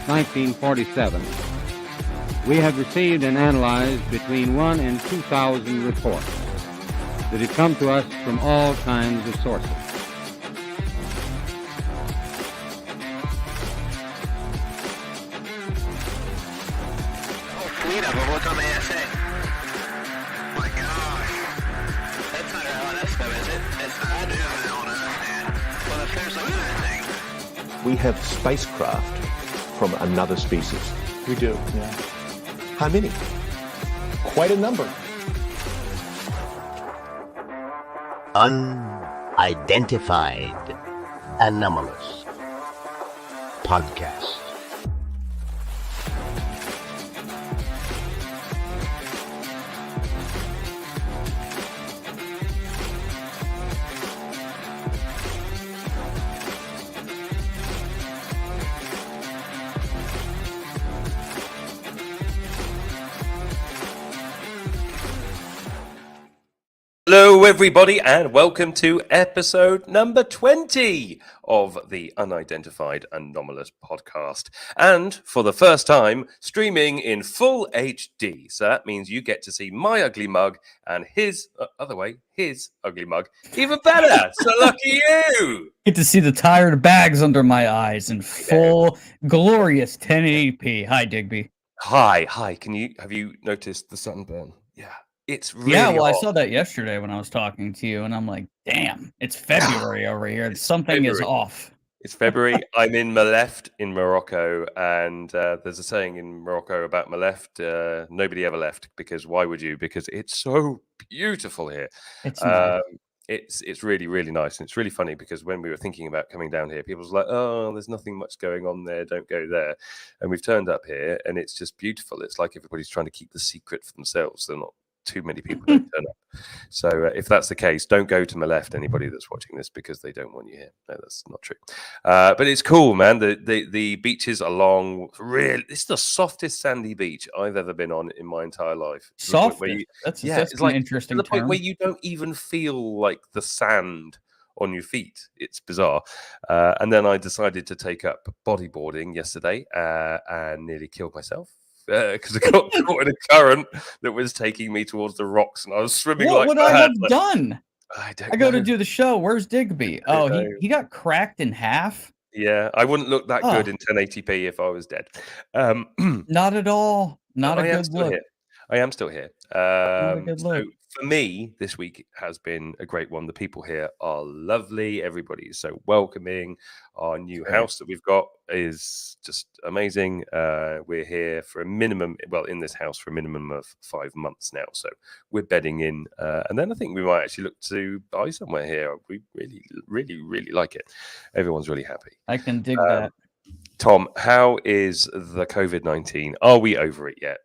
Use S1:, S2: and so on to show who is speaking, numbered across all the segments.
S1: 1947, we have received and analyzed between 1 and 2,000 reports that have come to us from all kinds of sources.
S2: Oh, fleet of them. What's on the ASA? My gosh. That's not LNS though, is it? It's not LNS, man. Well, if there's like anything.
S3: We have spacecraft from another species.
S4: We do, yeah.
S3: How many?
S4: Quite a number.
S5: Unidentified Anomalous Podcast.
S6: Hello, everybody, and welcome to episode number 20 of the Unidentified Anomalous Podcast. And for the first time, streaming in full HD. So that means you get to see my ugly mug and his, his ugly mug even better. So lucky you!
S7: Get to see the tired bags under my eyes in full, glorious 1080p. Hi, Digby.
S6: Hi. Have you noticed the sunburn? Yeah. It's really
S7: well,
S6: hot.
S7: I saw that yesterday when I was talking to you, and I'm like, damn, it's February over here. Something is off.
S6: It's February. I'm in Maleft in Morocco, and there's a saying in Morocco about Maleft, nobody ever left, because why would you? Because it's so beautiful here.
S7: It's nice.
S6: It's really, really nice. And it's really funny because when we were thinking about coming down here, people was like, oh, there's nothing much going on there. Don't go there. And we've turned up here, and it's just beautiful. It's like everybody's trying to keep the secret for themselves. They're not too many people don't turn up. So if that's the case, don't go to my left, anybody that's watching this, because they don't want you here. No, that's not true. But it's cool, man. The beaches are long. Really, it's the softest sandy beach I've ever been on in my entire life.
S7: Soft? That's
S6: it's
S7: like an interesting
S6: to the point
S7: term.
S6: where you don't even feel like the sand on your feet. It's bizarre. And then I decided to take up bodyboarding yesterday and nearly killed myself. Because I got caught in a current that was taking me towards the rocks, and I was swimming
S7: what would I have done?
S6: I
S7: go to do the show. Where's Digby? Oh, he got cracked in half.
S6: Yeah, I wouldn't look that good in 1080p if I was dead.
S7: Not at all. Not a good look.
S6: I am still here.
S7: Not a good look.
S6: So for me, this week has been a great one. The people here are lovely. Everybody is so welcoming. Our new house that we've got is just amazing. We're here for a minimum, in this house for a minimum of 5 months now. So we're bedding in. And then I think we might actually look to buy somewhere here. We really, really, really like it. Everyone's really happy.
S7: I can dig that.
S6: Tom, how is the COVID-19? Are we over it yet?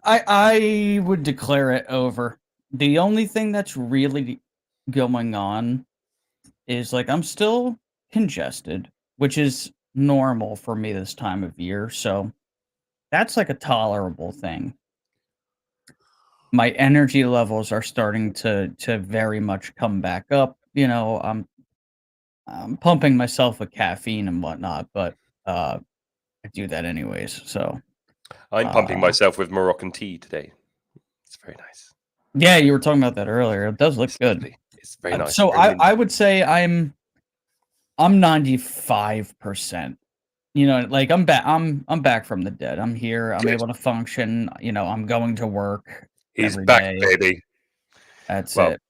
S7: I would declare it over. The only thing that's really going on is I'm still congested, which is normal for me this time of year. So that's a tolerable thing. My energy levels are starting to very much come back up. I'm pumping myself with caffeine and whatnot, but I do that anyways. So
S6: I'm pumping myself with Moroccan tea today. It's very nice.
S7: Yeah, you were talking about that earlier. It does look good.
S6: Lovely. It's very nice.
S7: So I would say I'm 95%. I'm back. I'm back from the dead. I'm here. I'm able to function. I'm going to work.
S6: He's back,
S7: day.
S6: baby.
S7: That's it.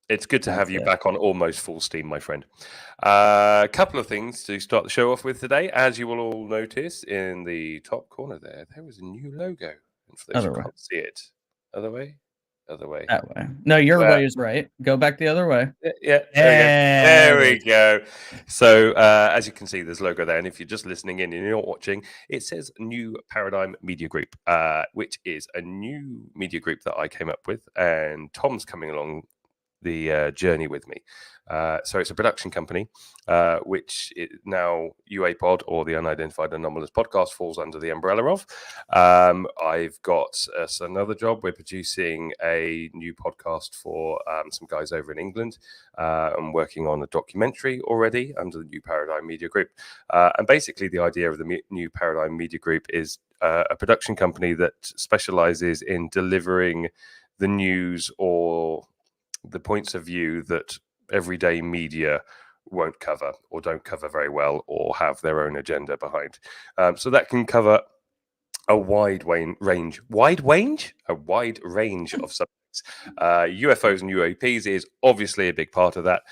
S6: It's good to have you back on almost full steam, my friend. A couple of things to start the show off with today. As you will all notice in the top corner there is a new logo. And for those who can't see it, other way. That way.
S7: No, your way is right. Go back the other way.
S6: Yeah. There we go. So as you can see, there's a logo there. And if you're just listening in and you're not watching, it says New Paradigm Media Group, which is a new media group that I came up with. And Tom's coming along the journey with me. So it's a production company, which now UAPOD, or the Unidentified Anomalous Podcast, falls under the umbrella of. I've got another job. We're producing a new podcast for some guys over in England. I'm working on a documentary already under the New Paradigm Media Group. And basically the idea of the New Paradigm Media Group is a production company that specializes in delivering the news or the points of view that everyday media won't cover or don't cover very well or have their own agenda behind. So that can cover a wide range of subjects. UFOs and UAPs is obviously a big part of that.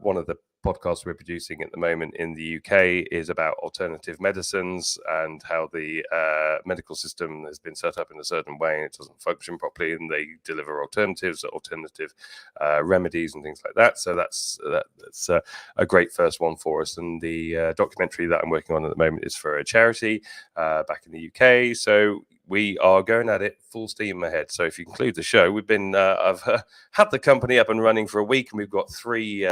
S6: One of the podcasts we're producing at the moment in the UK is about alternative medicines and how the medical system has been set up in a certain way and it doesn't function properly, and they deliver alternative remedies and things like that. So that's a great first one for us. And the documentary that I'm working on at the moment is for a charity back in the UK. So we are going at it full steam ahead. So if you include the show, we've been I've had the company up and running for a week, and we've got three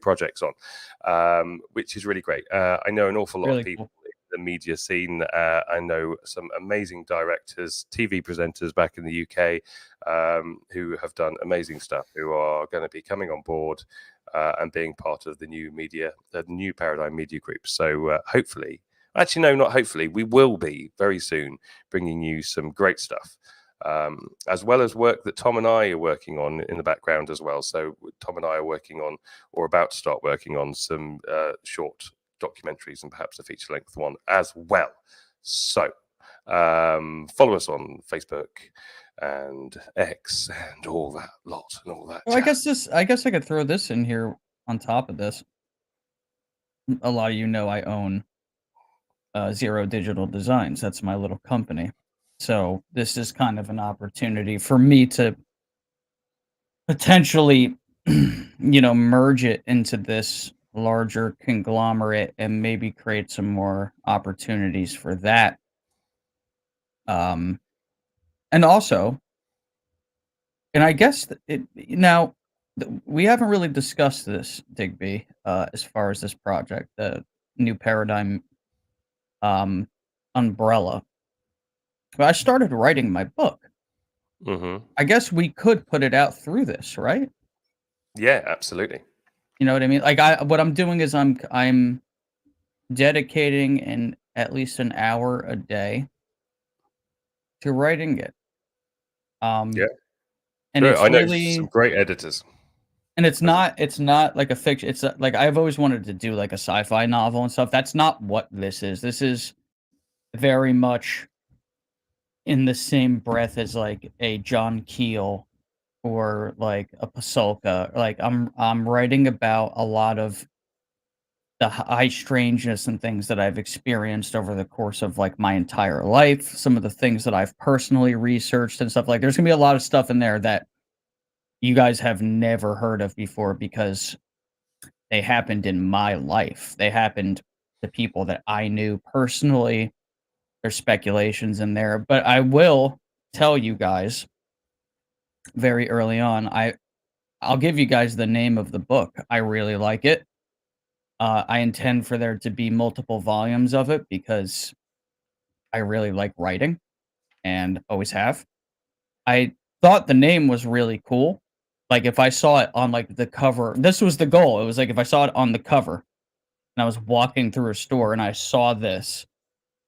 S6: projects on, which is really great. I know an awful lot of people in the media scene. I know some amazing directors, TV presenters back in the UK who have done amazing stuff, who are going to be coming on board and being part of the New Paradigm Media Group. So hopefully. Actually, no, not hopefully. We will be very soon bringing you some great stuff, as well as work that Tom and I are working on in the background as well. So Tom and I are working on, or about to start working on, some short documentaries and perhaps a feature-length one as well. So follow us on Facebook and X and all that lot and all that.
S7: Well, I guess I could throw this in here on top of this. A lot of you know I own Zero Digital Designs. That's my little company. So this is kind of an opportunity for me to potentially, merge it into this larger conglomerate and maybe create some more opportunities for that. And also, and I guess we haven't really discussed this, Digby, as far as this project, the New Paradigm umbrella. But I started writing my book.
S6: Mm-hmm.
S7: I guess we could put it out through this, right?
S6: Yeah, absolutely.
S7: You know what I mean? Like what I'm doing is I'm dedicating at least an hour a day to writing it.
S6: Yeah.
S7: And
S6: sure.
S7: it's
S6: I know
S7: really
S6: some great editors.
S7: And it's not like a fiction. It's like I've always wanted to do like a sci-fi novel and stuff. That's not what this is. This is very much in the same breath as like a John Keel or like a Pasulka. Like I'm writing about a lot of the high strangeness and things that I've experienced over the course of like my entire life. Some of the things that I've personally researched and stuff. Like there's gonna be a lot of stuff in there that you guys have never heard of before because they happened in my life. They happened to people that I knew personally. There's speculations in there, but I will tell you guys very early on. I'll give you guys the name of the book. I really like it. I intend for there to be multiple volumes of it because I really like writing and always have. I thought the name was really cool. Like if I saw it on like the cover, this was the goal. It was like if I saw it on the cover and I was walking through a store and I saw this,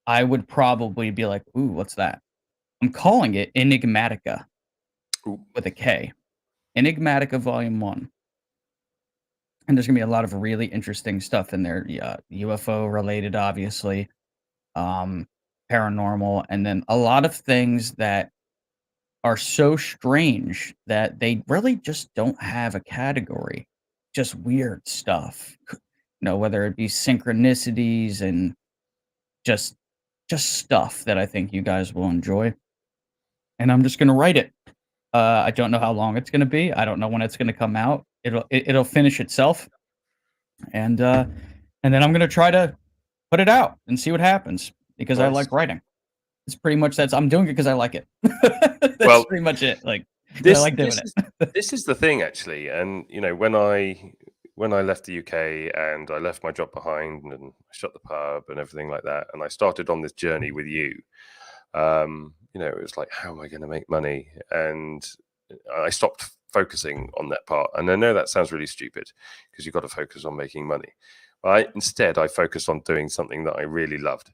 S7: I would probably be like, ooh, what's that? I'm calling it Enigmatica with a K. Enigmatica Volume 1. And there's going to be a lot of really interesting stuff in there. Yeah, UFO related, obviously. Paranormal. And then a lot of things that are so strange that they really just don't have a category. Just weird stuff. Whether it be synchronicities and just stuff that I think you guys will enjoy. And I'm just going to write it. I don't know how long it's going to be. I don't know when it's going to come out. It'll finish itself. And then I'm going to try to put it out and see what happens because I like writing. It's pretty much I'm doing it because I like it. That's pretty much it. Like I like doing it.
S6: This is the thing, actually. And when I left the UK and I left my job behind and I shut the pub and everything like that, and I started on this journey with you, it was like, how am I going to make money? And I stopped focusing on that part. And I know that sounds really stupid because you've got to focus on making money. Instead, I focused on doing something that I really loved,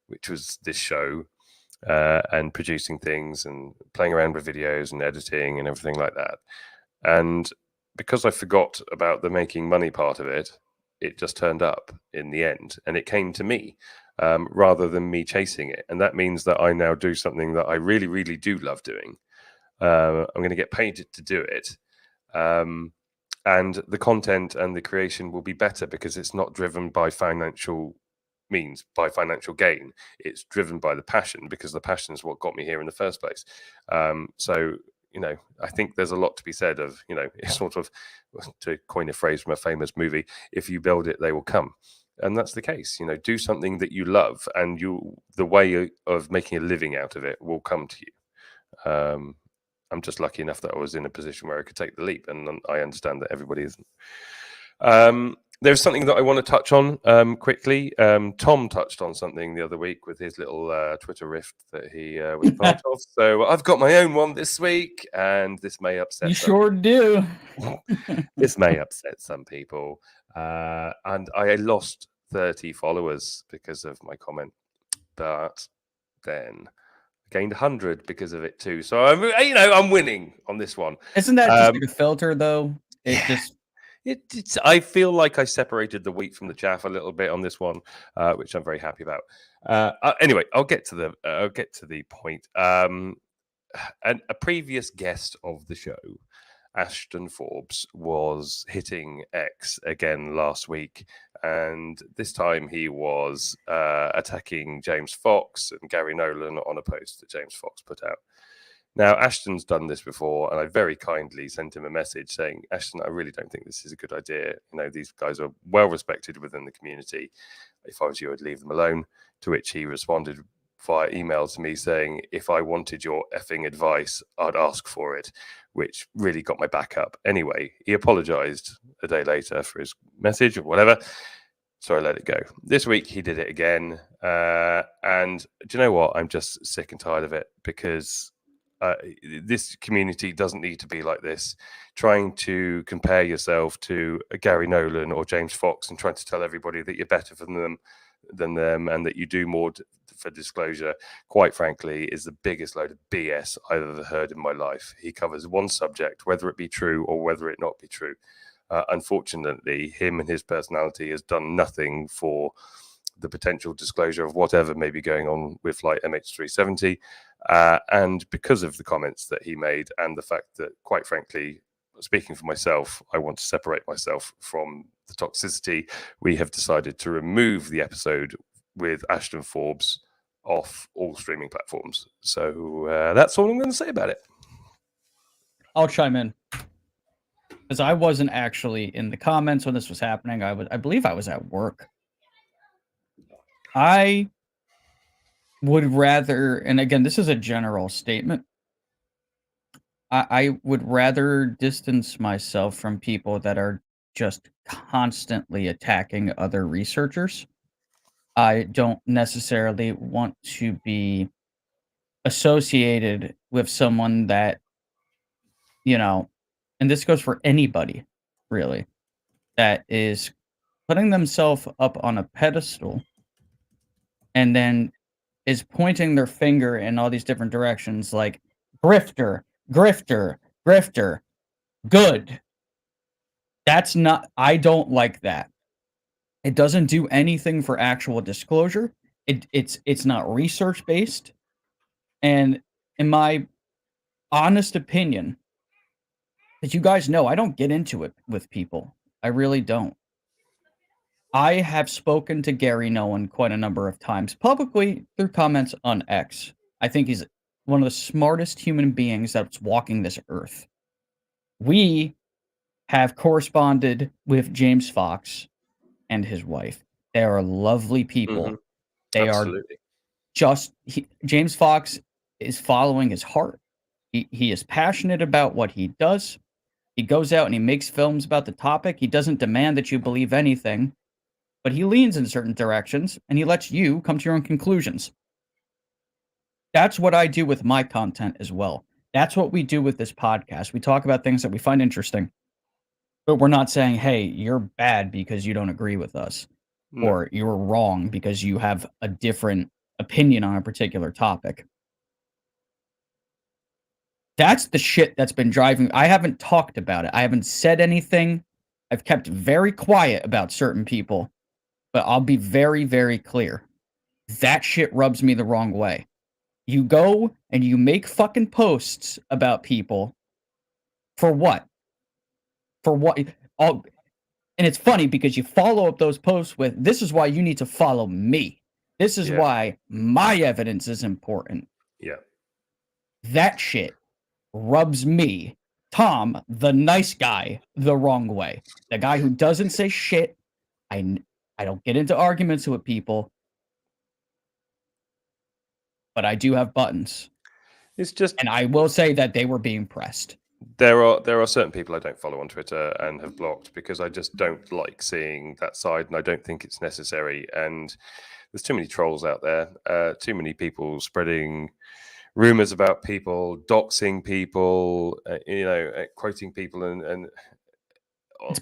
S6: which was this show and producing things and playing around with videos and editing and everything like that. And because I forgot about the making money part of it, it just turned up in the end, and it came to me rather than me chasing it. And that means that I now do something that I really, really do love doing. I'm going to get paid to do it. And the content and the creation will be better because it's not driven by financial means, by financial gain. It's driven by the passion, because the passion is what got me here in the first place. So I think there's a lot to be said of, it's sort of, to coin a phrase from a famous movie, if you build it, they will come. And that's the case. Do something that you love, and the way of making a living out of it will come to you. I'm just lucky enough that I was in a position where I could take the leap, and I understand that everybody isn't. There's something that I want to touch on quickly. Tom touched on something the other week with his little Twitter rift that he was part of. So I've got my own one this week, and this may upset
S7: You sure do.
S6: This may upset some people. And I lost 30 followers because of my comment, but then gained 100 because of it too. So I'm winning on this one.
S7: Isn't that just like a filter though?
S6: It's I feel like I separated the wheat from the chaff a little bit on this one, which I'm very happy about. Anyway, I'll get to the point. And a previous guest of the show, Ashton Forbes, was hitting X again last week, and this time he was attacking James Fox and Gary Nolan on a post that James Fox put out. Now, Ashton's done this before, and I very kindly sent him a message saying, Ashton, I really don't think this is a good idea. These guys are well respected within the community. If I was you, I'd leave them alone. To which he responded via email to me saying, if I wanted your effing advice, I'd ask for it, which really got my back up. Anyway, he apologized a day later for his message or whatever. So I let it go. This week, he did it again. And do you know what? I'm just sick and tired of it, because this community doesn't need to be like this, trying to compare yourself to Gary Nolan or James Fox and trying to tell everybody that you're better than them and that you do more for disclosure, quite frankly, is the biggest load of BS I've ever heard in my life. He covers one subject, whether it be true or whether it not be true. Unfortunately, him and his personality has done nothing for the potential disclosure of whatever may be going on with flight MH370. And because of the comments that he made and the fact that, quite frankly, speaking for myself, I want to separate myself from the toxicity, we have decided to remove the episode with Ashton Forbes off all streaming platforms. So that's all I'm going to say about it.
S7: I'll chime in, because I wasn't actually in the comments when this was happening. I believe I was at work. I would rather, and again, this is a general statement, I would rather distance myself from people that are just constantly attacking other researchers. I don't necessarily want to be associated with someone that, and this goes for anybody, really, that is putting themselves up on a pedestal and then is pointing their finger in all these different directions, like grifter, grifter, grifter, good. That's not, I don't like that. It doesn't do anything for actual disclosure. It's not research based. And in my honest opinion, as you guys know, I don't get into it with people. I really don't. I have spoken to Gary Nolan quite a number of times, publicly through comments on X. I think he's one of the smartest human beings that's walking this earth. We have corresponded with James Fox and his wife. They are lovely people.
S6: Mm-hmm.
S7: They
S6: Absolutely.
S7: are just... James Fox is following his heart. He is passionate about what he does. He goes out and he makes films about the topic. He doesn't demand that you believe anything, but he leans in certain directions and he lets you come to your own conclusions. That's what I do with my content as well. That's what we do with this podcast. We talk about things that we find interesting, but we're not saying, hey, you're bad because you don't agree with us,
S6: No.
S7: or you're wrong because you have a different opinion on a particular topic. That's the shit that's been driving. I haven't talked about it. I haven't said anything. I've kept very quiet about certain people, but I'll be very, very clear. That shit rubs me the wrong way. You go and you make fucking posts about people for what? For what? And it's funny because you follow up those posts with, this is why you need to follow me. This is why my evidence is important.
S6: Yeah.
S7: That shit rubs me, Tom, the nice guy, the wrong way. The guy who doesn't say shit. I don't get into arguments with people, but I do have buttons.
S6: It's just,
S7: and I will say that they were being pressed.
S6: There are certain people I don't follow on Twitter and have blocked because I just don't like seeing that side, and I don't think it's necessary. And there's too many trolls out there, too many people spreading rumors about people, doxing people, quoting people and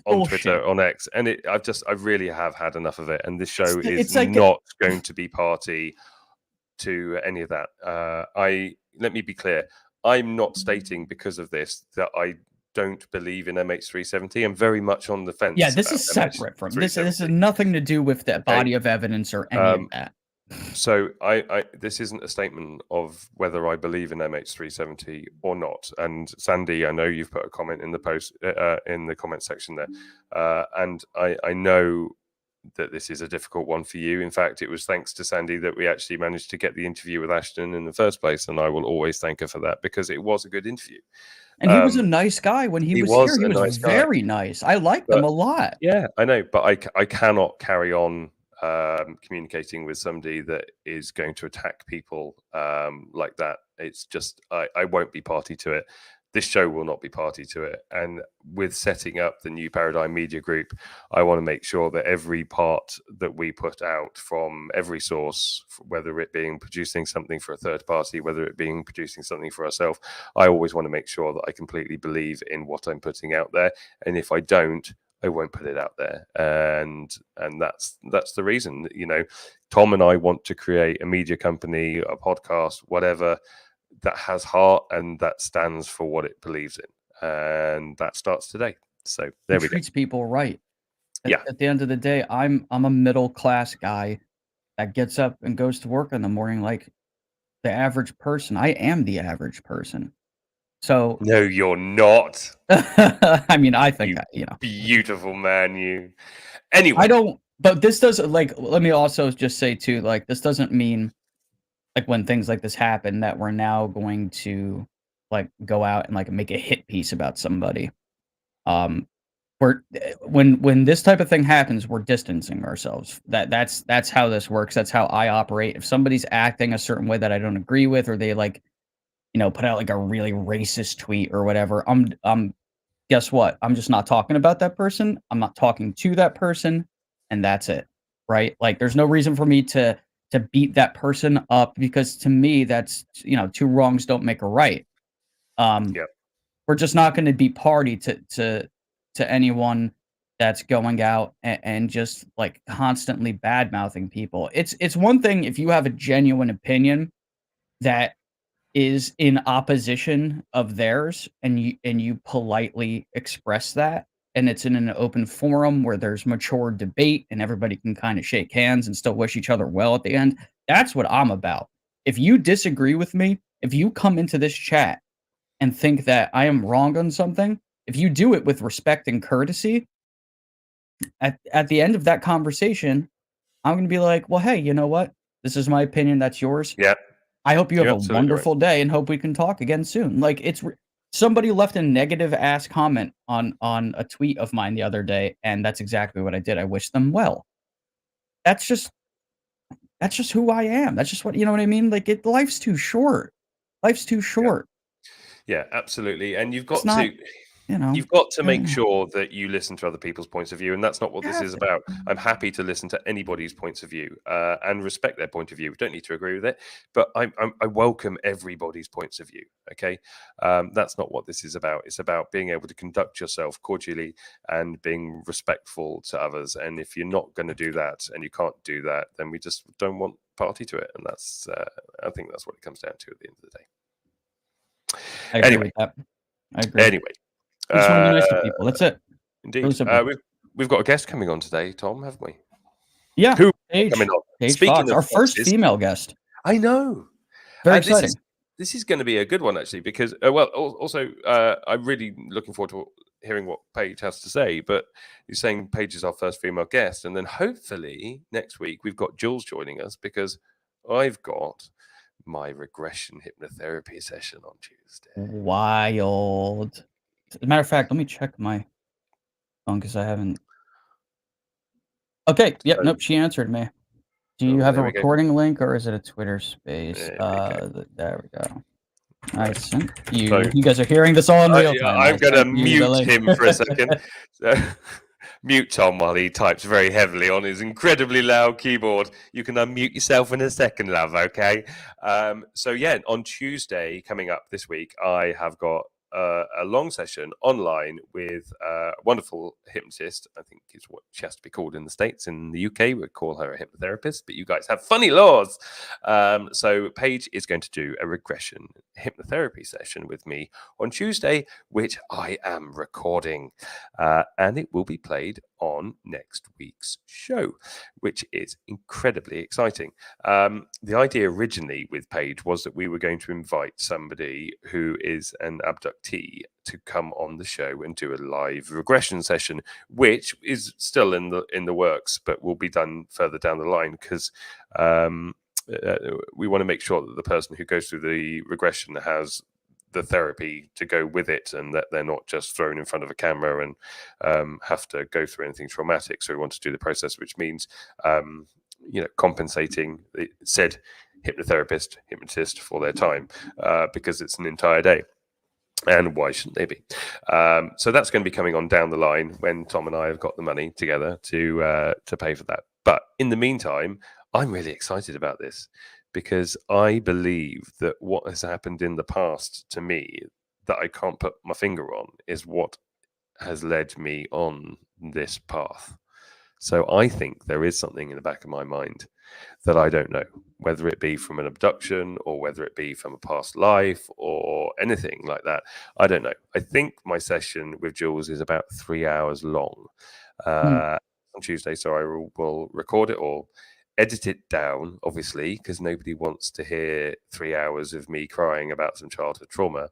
S6: on Twitter, on X, and I really have had enough of it. And this show is like not going to be party to any of that. Let me be clear. I'm not stating because of this that I don't believe in MH370. I'm very much on the fence.
S7: Yeah, this is separate from this. This has nothing to do with the body of evidence or any of that.
S6: So this isn't a statement of whether I believe in MH370 or not. And Sandy, I know you've put a comment in the post in the comment section there, and I know that this is a difficult one for you. In fact, it was thanks to Sandy that we actually managed to get the interview with Ashton in the first place, and I will always thank her for that because it was a good interview.
S7: And he was a nice guy when he was here. He was very nice. I liked him a lot.
S6: Yeah, I know, but I cannot carry on communicating with somebody that is going to attack people like that. It's just I won't be party to it. This show will not be party to it. And with setting up the New Paradigm Media Group, I want to make sure that every part that we put out from every source, whether it being producing something for a third party, whether it being producing something for ourselves, I always want to make sure that I completely believe in what I'm putting out there. And if I don't, I won't put it out there. And that's the reason. Tom and I want to create a media company, a podcast, whatever, that has heart and that stands for what it believes in, and that starts today. So there we go.
S7: Treats people right.
S6: Yeah.
S7: At the end of the day, I'm a middle class guy that gets up and goes to work in the morning like the average person. I am the average person. So
S6: no, you're not.
S7: I mean, I think
S6: beautiful man. You anyway.
S7: I don't. But this doesn't let me also just say too. This doesn't mean. When things like this happen, that we're now going to go out and make a hit piece about somebody. When this type of thing happens, we're distancing ourselves. That's how this works. That's how I operate. If somebody's acting a certain way that I don't agree with, or they put out a really racist tweet or whatever, guess what? I'm just not talking about that person. I'm not talking to that person, and that's it. Right? There's no reason for me to beat that person up, because to me that's two wrongs don't make a right. We're just not going to be party to anyone that's going out and just constantly bad mouthing people. It's one thing if you have a genuine opinion that is in opposition of theirs and you politely express that, and it's in an open forum where there's mature debate and everybody can kind of shake hands and still wish each other well at the end. That's what I'm about. If you disagree with me, if you come into this chat and think that I am wrong on something, if you do it with respect and courtesy, at the end of that conversation, I'm going to be like, well, hey, you know what? This is my opinion. That's yours.
S6: Yeah.
S7: I hope you have a wonderful day and hope we can talk again soon. Somebody left a negative ass comment on a tweet of mine the other day, and that's exactly what I did. I wish them well. That's just who I am. That's just what, you know what I mean? Life's too short. Life's too short.
S6: Yeah, absolutely. And you've
S7: It's
S6: got
S7: not,
S6: to
S7: you know.
S6: you've got to make
S7: yeah.
S6: sure that you listen to other people's points of view, and that's not what
S7: You
S6: this
S7: have
S6: is
S7: to.
S6: about. I'm happy to listen to anybody's points of view and respect their point of view. We don't need to agree with it, but I welcome everybody's points of view. Okay, that's not what this is about. It's about being able to conduct yourself cordially and being respectful to others. And if you're not going to do that and you can't do that, then we just don't want party to it. And that's I think that's what it comes down to at the end of the day.
S7: I agree
S6: Anyway.
S7: with that. I agree.
S6: Anyway,
S7: We just want to be nice to people. That's it.
S6: indeed.
S7: Really simple.
S6: We've got a guest coming on today, Tom, haven't we?
S7: Yeah,
S6: Who
S7: Paige,
S6: coming on?
S7: Paige
S6: Speaking
S7: Fox,
S6: of
S7: our first
S6: foxes-
S7: female guest.
S6: I know.
S7: Very
S6: This
S7: exciting.
S6: is going to be a good one, actually, because, also, I'm really looking forward to hearing what Paige has to say. But you're saying Paige is our first female guest. And then hopefully next week we've got Jules joining us because I've got my regression hypnotherapy session on Tuesday.
S7: Wild. As a matter of fact, let me check my phone because I haven't. Okay. Yep.
S6: So-
S7: Nope. She answered me. Do you
S6: Oh,
S7: have a
S6: there we go.
S7: recording link or is it a Twitter space?
S6: There we
S7: There we go. I sent you.
S6: So-
S7: You guys are hearing this all in real time.
S6: I'm
S7: I
S6: going to
S7: sent you the
S6: mute
S7: link.
S6: him for a second. So, mute Tom while he types very heavily on his incredibly loud keyboard. You can unmute yourself in a second, love, okay? So, yeah, on Tuesday coming up this week, I have got a long session online with a wonderful hypnotist. I think is what she has to be called in the States. In the UK, we'd call her a hypnotherapist, but you guys have funny laws. So Paige is going to do a regression hypnotherapy session with me on Tuesday, which I am recording. And it will be played on next week's show, which is incredibly exciting. The idea originally with Paige was that we were going to invite somebody who is an abductee to come on the show and do a live regression session, which is still in the works, but will be done further down the line because we want to make sure that the person who goes through the regression has the therapy to go with it, and that they're not just thrown in front of a camera and have to go through anything traumatic. So we want to do the process, which means compensating the said hypnotist for their time because it's an entire day. And why shouldn't they be? So that's going to be coming on down the line when Tom and I have got the money together to pay for that. But in the meantime, I'm really excited about this because I believe that what has happened in the past to me that I can't put my finger on is what has led me on this path. So I think there is something in the back of my mind that I don't know, whether it be from an abduction or whether it be from a past life or anything like that. I don't know. I think my session with Jules is about 3 hours long on Tuesday. So I will record it or edit it down, obviously, because nobody wants to hear 3 hours of me crying about some childhood trauma.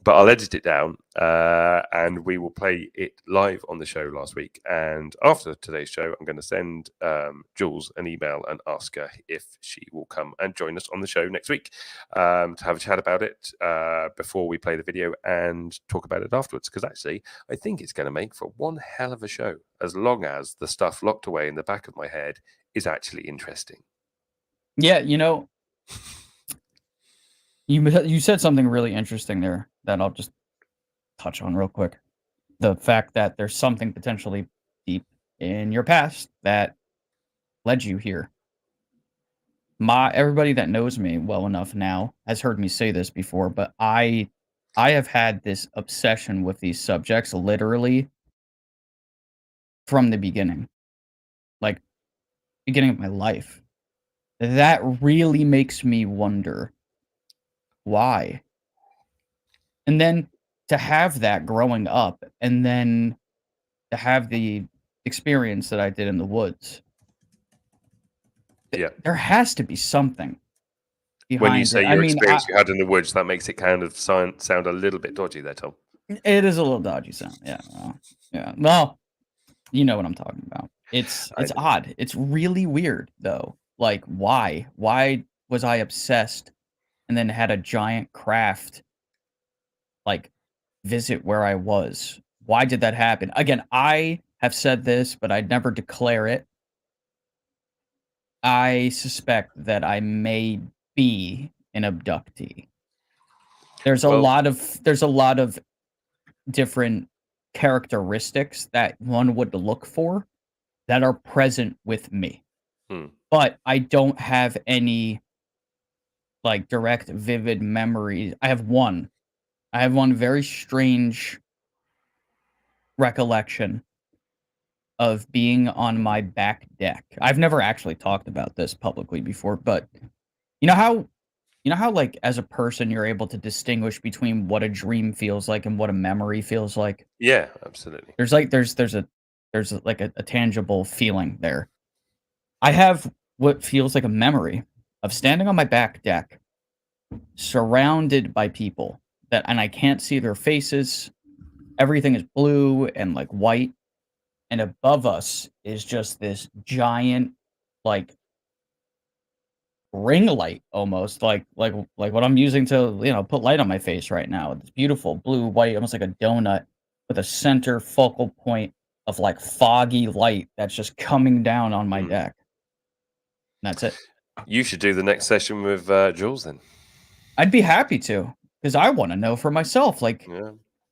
S6: But I'll edit it down and we will play it live on the show last week. And after today's show, I'm going to send Jules an email and ask her if she will come and join us on the show next week to have a chat about it before we play the video and talk about it afterwards. Because actually, I think it's going to make for one hell of a show as long as the stuff locked away in the back of my head is actually interesting.
S7: Yeah, you said something really interesting there that I'll just touch on real quick. The fact that there's something potentially deep in your past that led you here. Everybody that knows me well enough now has heard me say this before, but I have had this obsession with these subjects literally from the beginning. Like beginning of my life. That really makes me wonder why. And then to have that growing up and then to have the experience that I did in the woods.
S6: Yeah.
S7: There has to be something behind
S6: When you say
S7: it.
S6: your experience you had in the woods, that makes it kind of sound a little bit dodgy there, Tom.
S7: It is a little dodgy sound. Yeah. Yeah. Well, you know what I'm talking about. It's odd. It's really weird though. Like why? Why was I obsessed and then had a giant craft like visit where I was? Why did that happen? Again, I have said this, but I'd never declare it. I suspect that I may be an abductee. There's a
S6: Well-
S7: lot of different characteristics that one would look for that are present with me. But I don't have any like direct vivid memories. I have one very strange recollection of being on my back deck. I've never actually talked about this publicly before, but you know how like as a person you're able to distinguish between what a dream feels like and what a memory feels like?
S6: Yeah, absolutely.
S7: There's like a tangible feeling there. I have what feels like a memory of standing on my back deck, surrounded by people and I can't see their faces. Everything is blue and like white, and above us is just this giant, like ring light, almost like what I'm using to put light on my face right now. It's beautiful blue, white, almost like a donut with a center focal point of like foggy light that's just coming down on my deck. And that's it.
S6: You should do the next session with Jules then.
S7: I'd be happy to, because I want to know for myself. Like,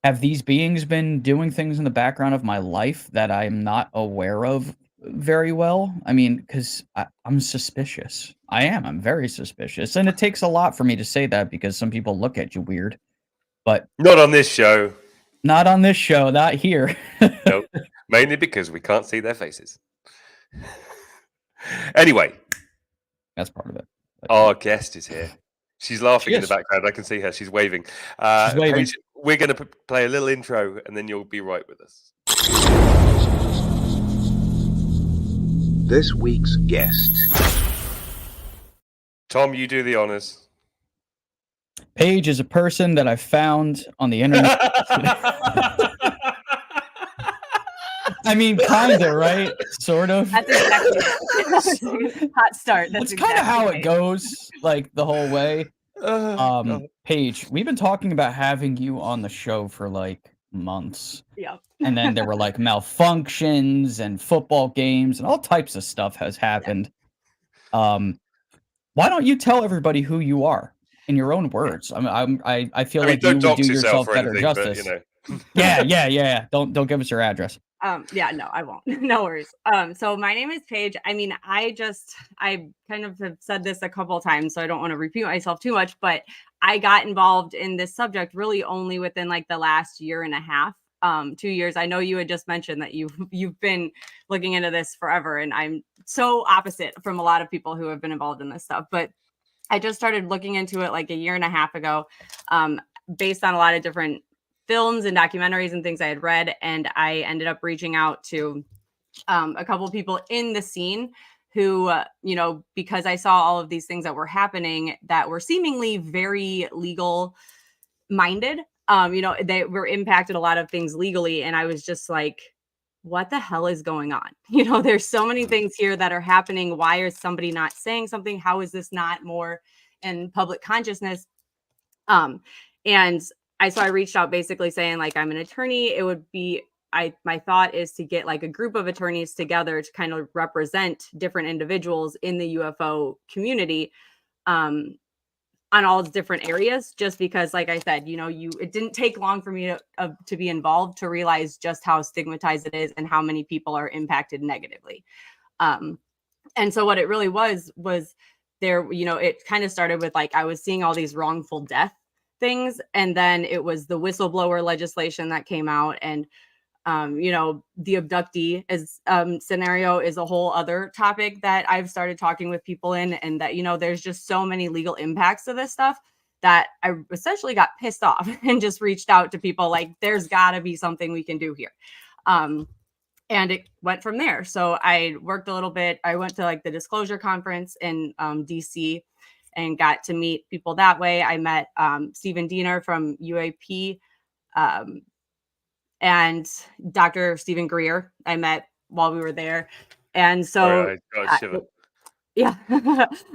S7: have these beings been doing things in the background of my life that I'm not aware of very well? I mean, because I'm suspicious. I'm very suspicious. And it takes a lot for me to say that because some people look at you weird. But
S6: not on this show.
S7: Not on this show. Not here.
S6: Nope. Mainly because we can't see their faces. Anyway.
S7: That's part of it.
S6: Our guest is here. She's laughing in the background. I can see her. She's waving.
S7: She's waving.
S6: Paige, we're going to play a little intro and then you'll be right with us.
S8: This week's guest.
S6: Tom, you do the honors.
S7: Paige is a person that I found on the internet. I mean, kind of, right? Sort of.
S9: That's exactly hot start.
S7: That's kind of how it goes, like the whole way. Paige, we've been talking about having you on the show for like months.
S9: Yeah.
S7: And then there were like malfunctions and football games and all types of stuff has happened. Why don't you tell everybody who you are in your own words? I feel like you would do yourself better justice.
S6: But,
S7: Yeah. Don't give us your address.
S9: Yeah, no, I won't. No worries. So my name is Paige. I mean, I kind of have said this a couple of times, so I don't want to repeat myself too much, but I got involved in this subject really only within like the last year and a half, 2 years. I know you had just mentioned that you've been looking into this forever, and I'm so opposite from a lot of people who have been involved in this stuff, but I just started looking into it like a year and a half ago, based on a lot of different films and documentaries and things I had read. And I ended up reaching out to a couple of people in the scene who, because I saw all of these things that were happening that were seemingly very legal minded, they were impacted a lot of things legally. And I was just like, what the hell is going on? There's so many things here that are happening. Why is somebody not saying something? How is this not more in public consciousness? So I reached out basically saying like, I'm an attorney. It would be, my thought is to get like a group of attorneys together to kind of represent different individuals in the UFO community, on all different areas, just because, like I said, it didn't take long for me to be involved to realize just how stigmatized it is and how many people are impacted negatively. And so what it really was there, it kind of started with like, I was seeing all these wrongful death things. And then it was the whistleblower legislation that came out, and the abductee scenario is a whole other topic that I've started talking with people in, and that there's just so many legal impacts to this stuff that I essentially got pissed off and just reached out to people like, there's got to be something we can do here. And it went from there. So I worked a little bit. I went to like the disclosure conference in DC and got to meet people that way. I met Stephen Diener from UAP and Dr. Stephen Greer I met while we were there. And so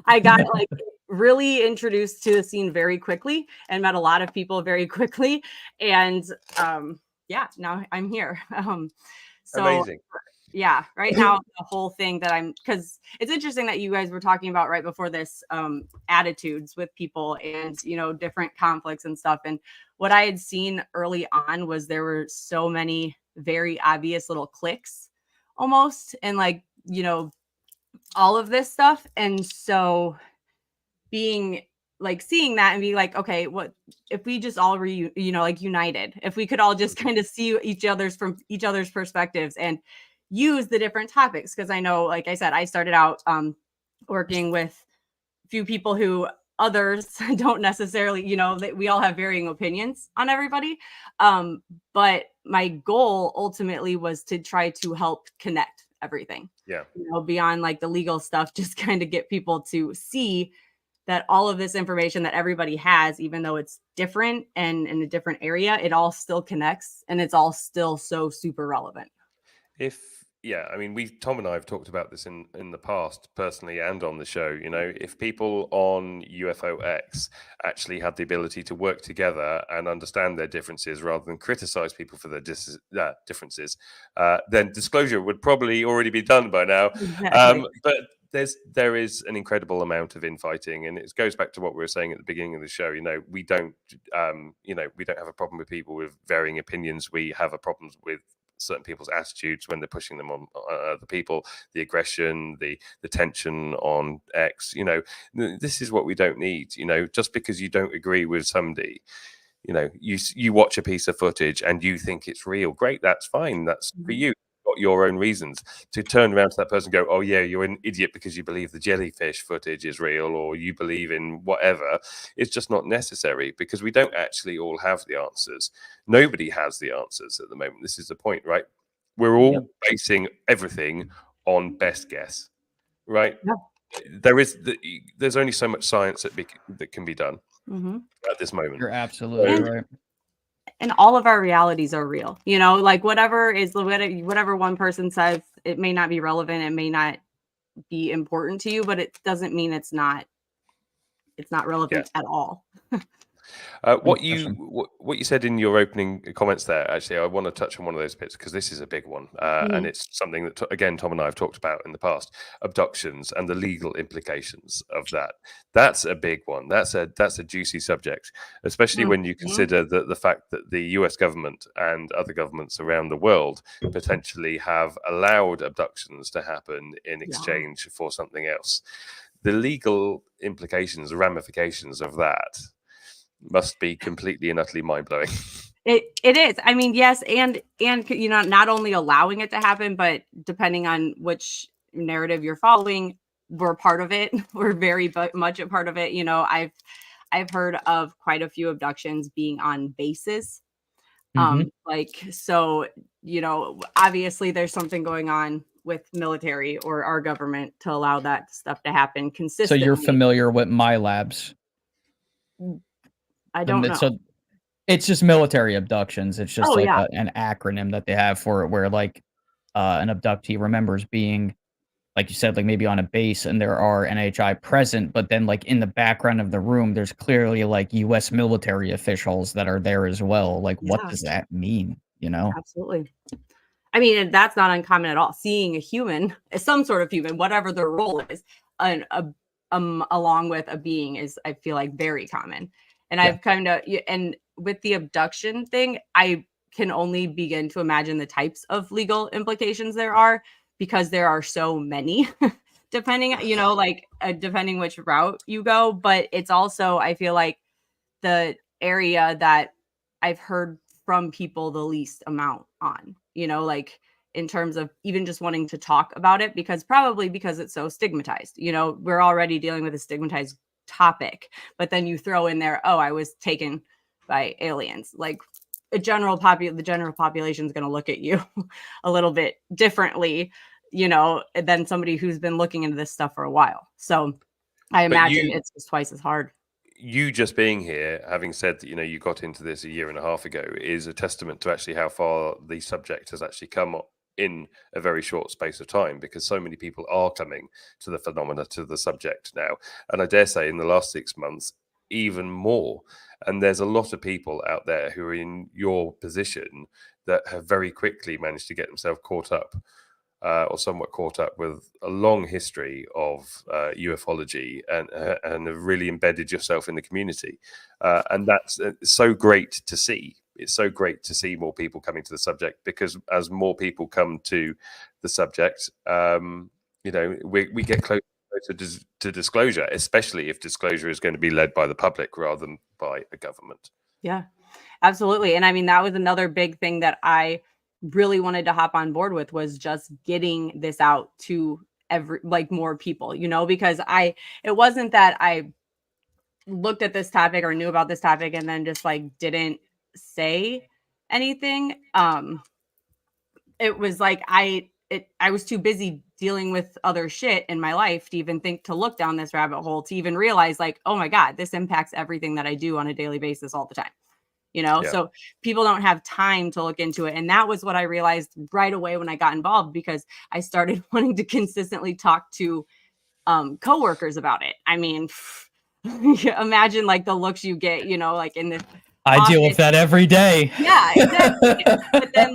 S9: I got like really introduced to the scene very quickly and met a lot of people very quickly. And now I'm here. So
S6: amazing.
S9: Yeah, right now the whole thing that because it's interesting that you guys were talking about right before this attitudes with people and different conflicts and stuff. And what I had seen early on was there were so many very obvious little cliques almost, and all of this stuff. And so being seeing that and be like, okay, what if we just all united, if we could all just kind of see each other's perspectives and use the different topics. Because I know, like I said, I started out working with a few people who others don't necessarily, we all have varying opinions on everybody. But my goal ultimately was to try to help connect everything.
S6: Yeah.
S9: Beyond the legal stuff, just kind of get people to see that all of this information that everybody has, even though it's different and in a different area, it all still connects and it's all still so super relevant.
S6: I mean, Tom and I have talked about this in the past, personally and on the show. If people on UFOX actually had the ability to work together and understand their differences rather than criticize people for their differences, then disclosure would probably already be done by now.
S9: Exactly.
S6: But there is an incredible amount of infighting, and it goes back to what we were saying at the beginning of the show. We don't have a problem with people with varying opinions. We have a problem with certain people's attitudes when they're pushing them on other people, the aggression, the tension on X. This is what we don't need. Just because you don't agree with somebody, you watch a piece of footage and you think it's real, great, that's fine, that's for you. Got your own reasons. To turn around to that person and go, oh yeah, you're an idiot because you believe the jellyfish footage is real, or you believe in whatever, it's just not necessary, because we don't actually all have the answers. Nobody has the answers at the moment. This is the point, right? We're all basing everything on best guess, right? There's only so much science that can be done at this moment.
S7: You're absolutely right.
S9: And all of our realities are real, whatever one person says, it may not be relevant, it may not be important to you, but it doesn't mean it's not relevant at all.
S6: What you said in your opening comments there, actually, I want to touch on one of those bits, because this is a big one, and it's something that again Tom and I have talked about in the past: abductions and the legal implications of that. That's a big one. That's a juicy subject, especially when you consider the fact that the US government and other governments around the world potentially have allowed abductions to happen in exchange for something else. The legal implications, the ramifications of that must be completely and utterly mind-blowing.
S9: It is. I mean, yes, and not only allowing it to happen, but depending on which narrative you're following, we're part of it. We're very much a part of it. I've heard of quite a few abductions being on bases. So obviously there's something going on with military or our government to allow that stuff to happen consistently.
S7: So you're familiar with my labs?
S9: I don't know.
S7: So it's just military abductions. It's just an acronym that they have for it, where an abductee remembers being, like you said, maybe on a base and there are NHI present, but then in the background of the room, there's clearly US military officials that are there as well. What does that mean?
S9: Absolutely. I mean, that's not uncommon at all. Seeing a human, some sort of human, whatever their role is, along with a being is, I feel like, very common. And I've and with the abduction thing, I can only begin to imagine the types of legal implications there are, because there are so many, depending, depending which route you go. But it's also, I feel like, the area that I've heard from people the least amount on, in terms of even just wanting to talk about it, because it's so stigmatized. We're already dealing with a stigmatized topic, but then you throw in there, I was taken by aliens. The general population is going to look at you a little bit differently, than somebody who's been looking into this stuff for a while. So I imagine it's just twice as hard.
S6: You just being here, having said that, you got into this a year and a half ago, is a testament to actually how far the subject has actually come in a very short space of time, because so many people are coming to the phenomena, to the subject now. And I dare say in the last 6 months, even more. And there's a lot of people out there who are in your position that have very quickly managed to get themselves caught up or somewhat caught up with a long history of ufology and have really embedded yourself in the community. And that's so great to see. It's so great to see more people coming to the subject, because as more people come to the subject, we get closer to disclosure, especially if disclosure is going to be led by the public rather than by a government.
S9: Yeah, absolutely. And I mean, that was another big thing that I really wanted to hop on board with, was just getting this out to more people, because it wasn't that I looked at this topic or knew about this topic and then just didn't say anything. It was I was too busy dealing with other shit in my life to even think to look down this rabbit hole, to even realize oh my God, this impacts everything that I do on a daily basis all the time. So people don't have time to look into it. And that was what I realized right away when I got involved, because I started wanting to consistently talk to coworkers about it. I mean, imagine the looks you get, in the
S7: I
S9: office.
S7: deal with that every day.
S9: Yeah, exactly. But then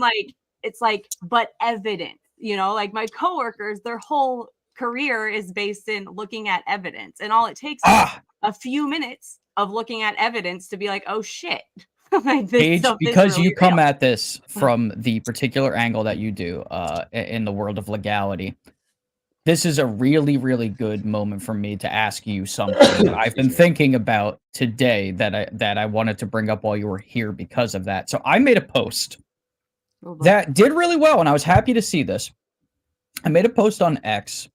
S9: it's but evidence, my coworkers, their whole career is based in looking at evidence. And all it takes is a few minutes of looking at evidence to be oh shit.
S7: Paige, because you come at this from the particular angle that you do in the world of legality, this is a really, really good moment for me to ask you something I've been thinking about today that I wanted to bring up while you were here because of that. So I made a post that did really well, and I was happy to see this. I made a post on X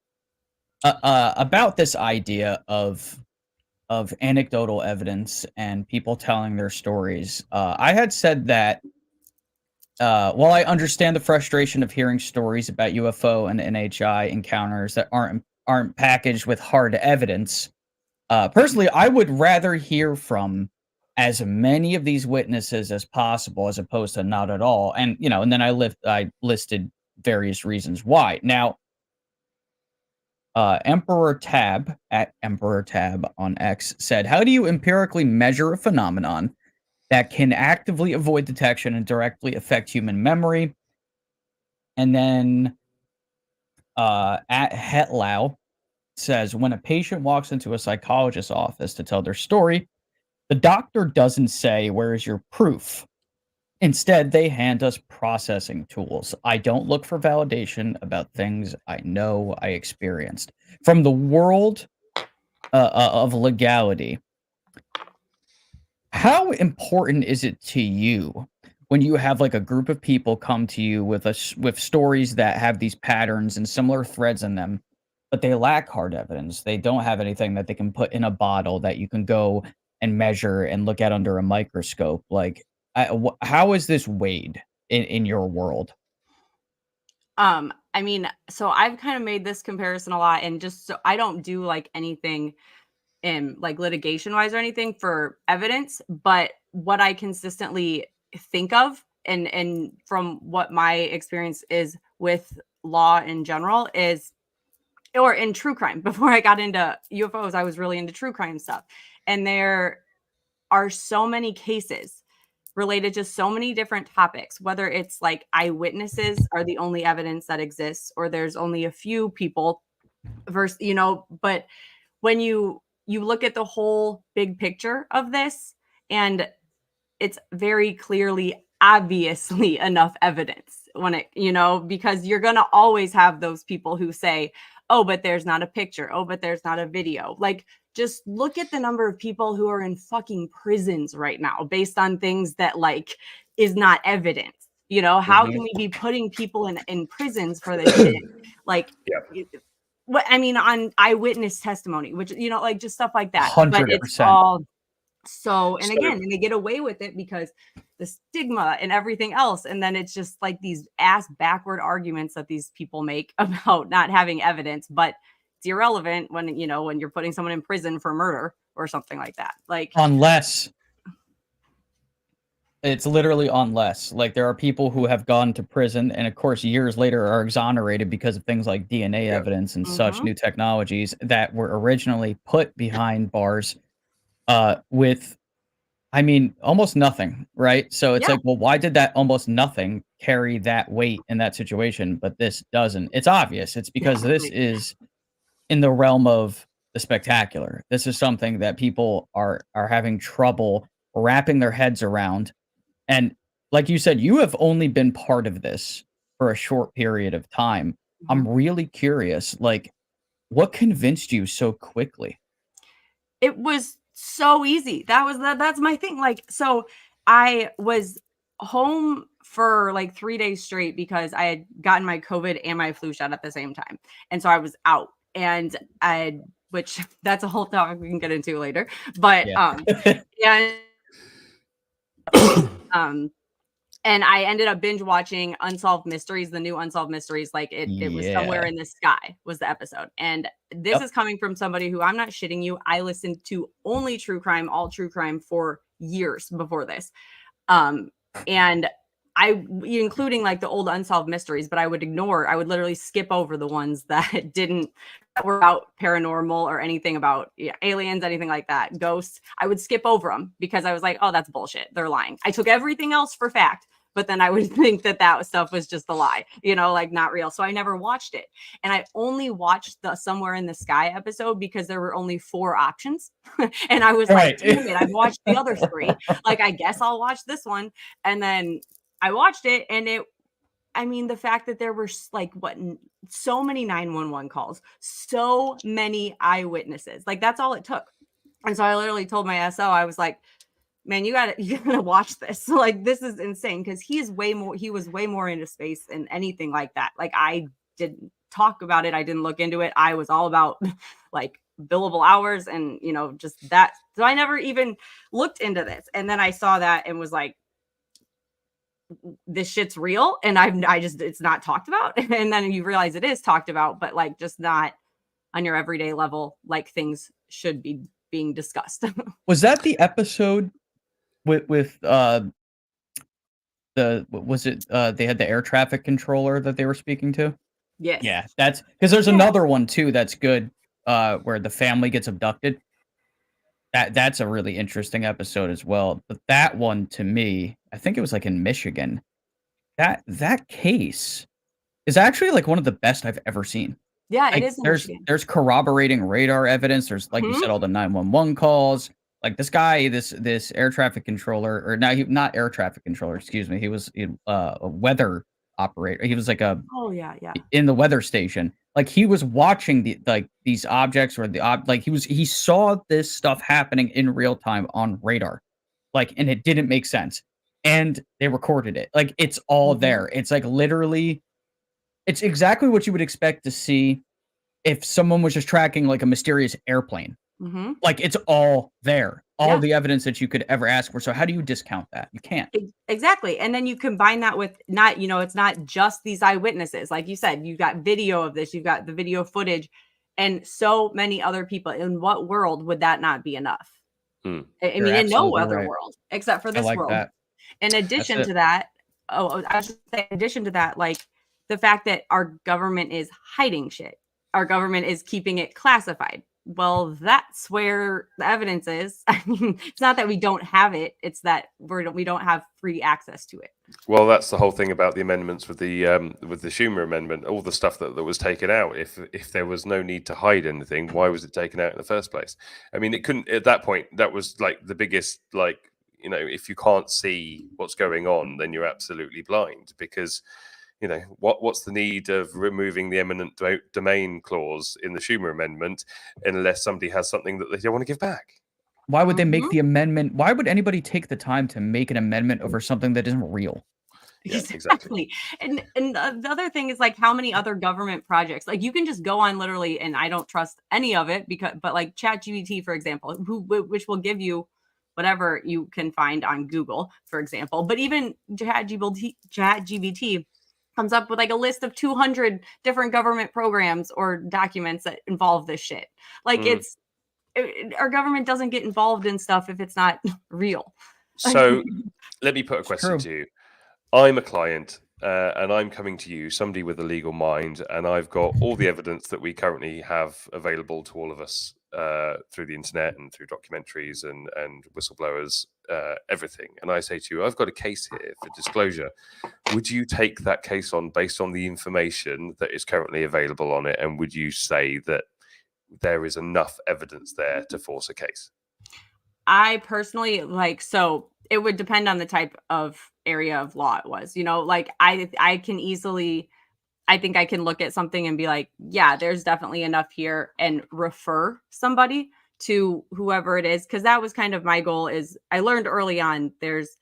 S7: about this idea of anecdotal evidence and people telling their stories. I had said that while I understand the frustration of hearing stories about UFO and NHI encounters that aren't packaged with hard evidence, personally, I would rather hear from as many of these witnesses as possible, as opposed to not at all. And and then I listed various reasons why. Now, Emperor Tab at Emperor Tab on X said, "How do you empirically measure a phenomenon that can actively avoid detection and directly affect human memory?" And then at Hetlau says, "When a patient walks into a psychologist's office to tell their story, the doctor doesn't say, 'Where is your proof?' Instead, they hand us processing tools. I don't look for validation about things I know I experienced." From the world of legality, how important is it to you when you have a group of people come to you with stories that have these patterns and similar threads in them, but they lack hard evidence? They don't have anything that they can put in a bottle that you can go and measure and look at under a microscope. How is this weighed in your world?
S9: I mean, so I've kind of made this comparison a lot, and just so I don't do anything in litigation wise or anything for evidence, but what I consistently think of and from what my experience is with law in general is, or in true crime. Before I got into UFOs, I was really into true crime stuff. And there are so many cases related to so many different topics, whether it's eyewitnesses are the only evidence that exists, or there's only a few people versus, but when you look at the whole big picture of this, and it's very clearly, obviously enough evidence when it, because you're going to always have those people who say, oh, but there's not a picture. Oh, but there's not a video. Just look at the number of people who are in fucking prisons right now based on things that is not evidence. How can we be putting people in prisons for this shit? What I mean, on eyewitness testimony, which, just stuff like that.
S7: 100%.
S9: But it's all and again, and they get away with it because the stigma and everything else. And then it's just these ass backward arguments that these people make about not having evidence, but it's irrelevant when, when you're putting someone in prison for murder or something like that.
S7: Unless it's literally unless there are people who have gone to prison and of course years later are exonerated because of things like DNA evidence and such new technologies that were originally put behind bars with I mean, almost nothing, right? So it's
S9: Yeah.
S7: like, well, why did that almost nothing carry that weight in that situation, but this doesn't? It's obvious. It's because this is in the realm of the spectacular. This is something that people are having trouble wrapping their heads around. And like you said, you have only been part of this for a short period of time. I'm really curious, like, what convinced you so quickly?
S9: It was so easy. That's my thing. Like, so I was home for like 3 days straight because I had gotten my COVID and my flu shot at the same time. And so I was out, and which that's a whole topic we can get into later. But
S7: Yeah.
S9: and I ended up binge watching Unsolved Mysteries, the new Unsolved Mysteries. Like it was Somewhere in the Sky was the episode. And this is coming from somebody who, I'm not shitting you, I listened to only true crime, all true crime for years before this. And including like the old Unsolved Mysteries, but I would literally skip over the ones that that were about paranormal or anything about aliens, anything like that, ghosts. I would skip over them because I was like, oh, that's bullshit. They're lying. I took everything else for fact, but then I would think that stuff was just a lie, like not real. So I never watched it. And I only watched the Somewhere in the Sky episode because there were only 4 options. And I was like, damn it, I've watched the other 3. Like, I guess I'll watch this one. And then I watched it, and the fact that there were like so many 911 calls, so many eyewitnesses, like that's all it took. And so I literally told my SO, I was like, man, you gotta watch this. Like, this is insane. Cause he was way more into space than anything like that. Like, I didn't talk about it. I didn't look into it. I was all about like billable hours and, just that. So I never even looked into this. And then I saw that and was like, this shit's real. And it's not talked about. And then you realize it is talked about, but like just not on your everyday level, like things should be being discussed.
S7: Was that the episode with they had the air traffic controller that they were speaking to?
S9: Yes.
S7: Yeah, that's because there's another one too that's good, where the family gets abducted. That's a really interesting episode as well. But that one, to me, I think it was like in Michigan. That case is actually like one of the best I've ever seen.
S9: Yeah,
S7: Like,
S9: it is in Michigan.
S7: there's corroborating radar evidence. There's, like you said, all the 911 calls. Like this guy, this air traffic controller, or not air traffic controller, excuse me. He was a weather operator. He was like
S9: yeah.
S7: in the weather station. Like he was watching these objects, or he saw this stuff happening in real time on radar. Like, and it didn't make sense. And they recorded it. Like, it's all there. It's like literally, it's exactly what you would expect to see if someone was just tracking like a mysterious airplane. Like, it's all there. All the evidence that you could ever ask for. So how do you discount that? You can't.
S9: Exactly. And then you combine that with it's not just these eyewitnesses. Like you said, you got video of this, you've got the video footage, and so many other people. In what world would that not be enough? I mean, in no other world except for this world.
S7: That.
S9: In addition to that, I was just saying, in addition to that, like the fact that our government is hiding shit, our government is keeping it classified. Well, that's where the evidence is. I mean, it's not that we don't have it; it's that we don't have free access to it.
S6: Well, that's the whole thing about the amendments with the Schumer amendment. All the stuff that was taken out. If there was no need to hide anything, why was it taken out in the first place? I mean, it couldn't at that point. That was like the biggest, like, if you can't see what's going on, then you're absolutely blind, because what's the need of removing the eminent domain clause in the Schumer amendment unless somebody has something that they don't want to give back?
S7: Why would they make the amendment? Why would anybody take the time to make an amendment over something that isn't real?
S6: Yeah, exactly.
S9: And the other thing is, like, how many other government projects, like, you can just go on literally, and I don't trust any of it but like ChatGPT, for example, which will give you whatever you can find on Google, for example. But even ChatGPT comes up with like a list of 200 different government programs or documents that involve this shit. Like, our government doesn't get involved in stuff if it's not real.
S6: So let me put a question to you. I'm a client, and I'm coming to you, somebody with a legal mind, and I've got all the evidence that we currently have available to all of us through the internet and through documentaries and whistleblowers, everything. And I say to you, I've got a case here for disclosure. Would you take that case on based on the information that is currently available on it? And would you say that there is enough evidence there to force a case?
S9: I personally so it would depend on the type of area of law it was, like I can easily, I think I can look at something and be like, yeah, there's definitely enough here, and refer somebody to whoever it is. Cause that was kind of my goal. Is I learned early on, there's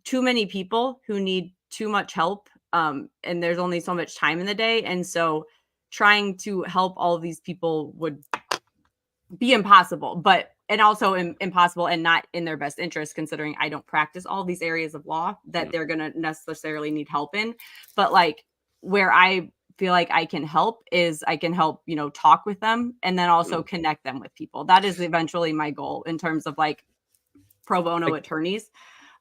S9: too many people who need too much help. And there's only so much time in the day. And so trying to help all of these people would be impossible, and also impossible and not in their best interest, considering I don't practice all these areas of law that they're going to necessarily need help in. But like where I feel like I can help is I can help, talk with them and then also connect them with people. That is eventually my goal in terms of like pro bono attorneys.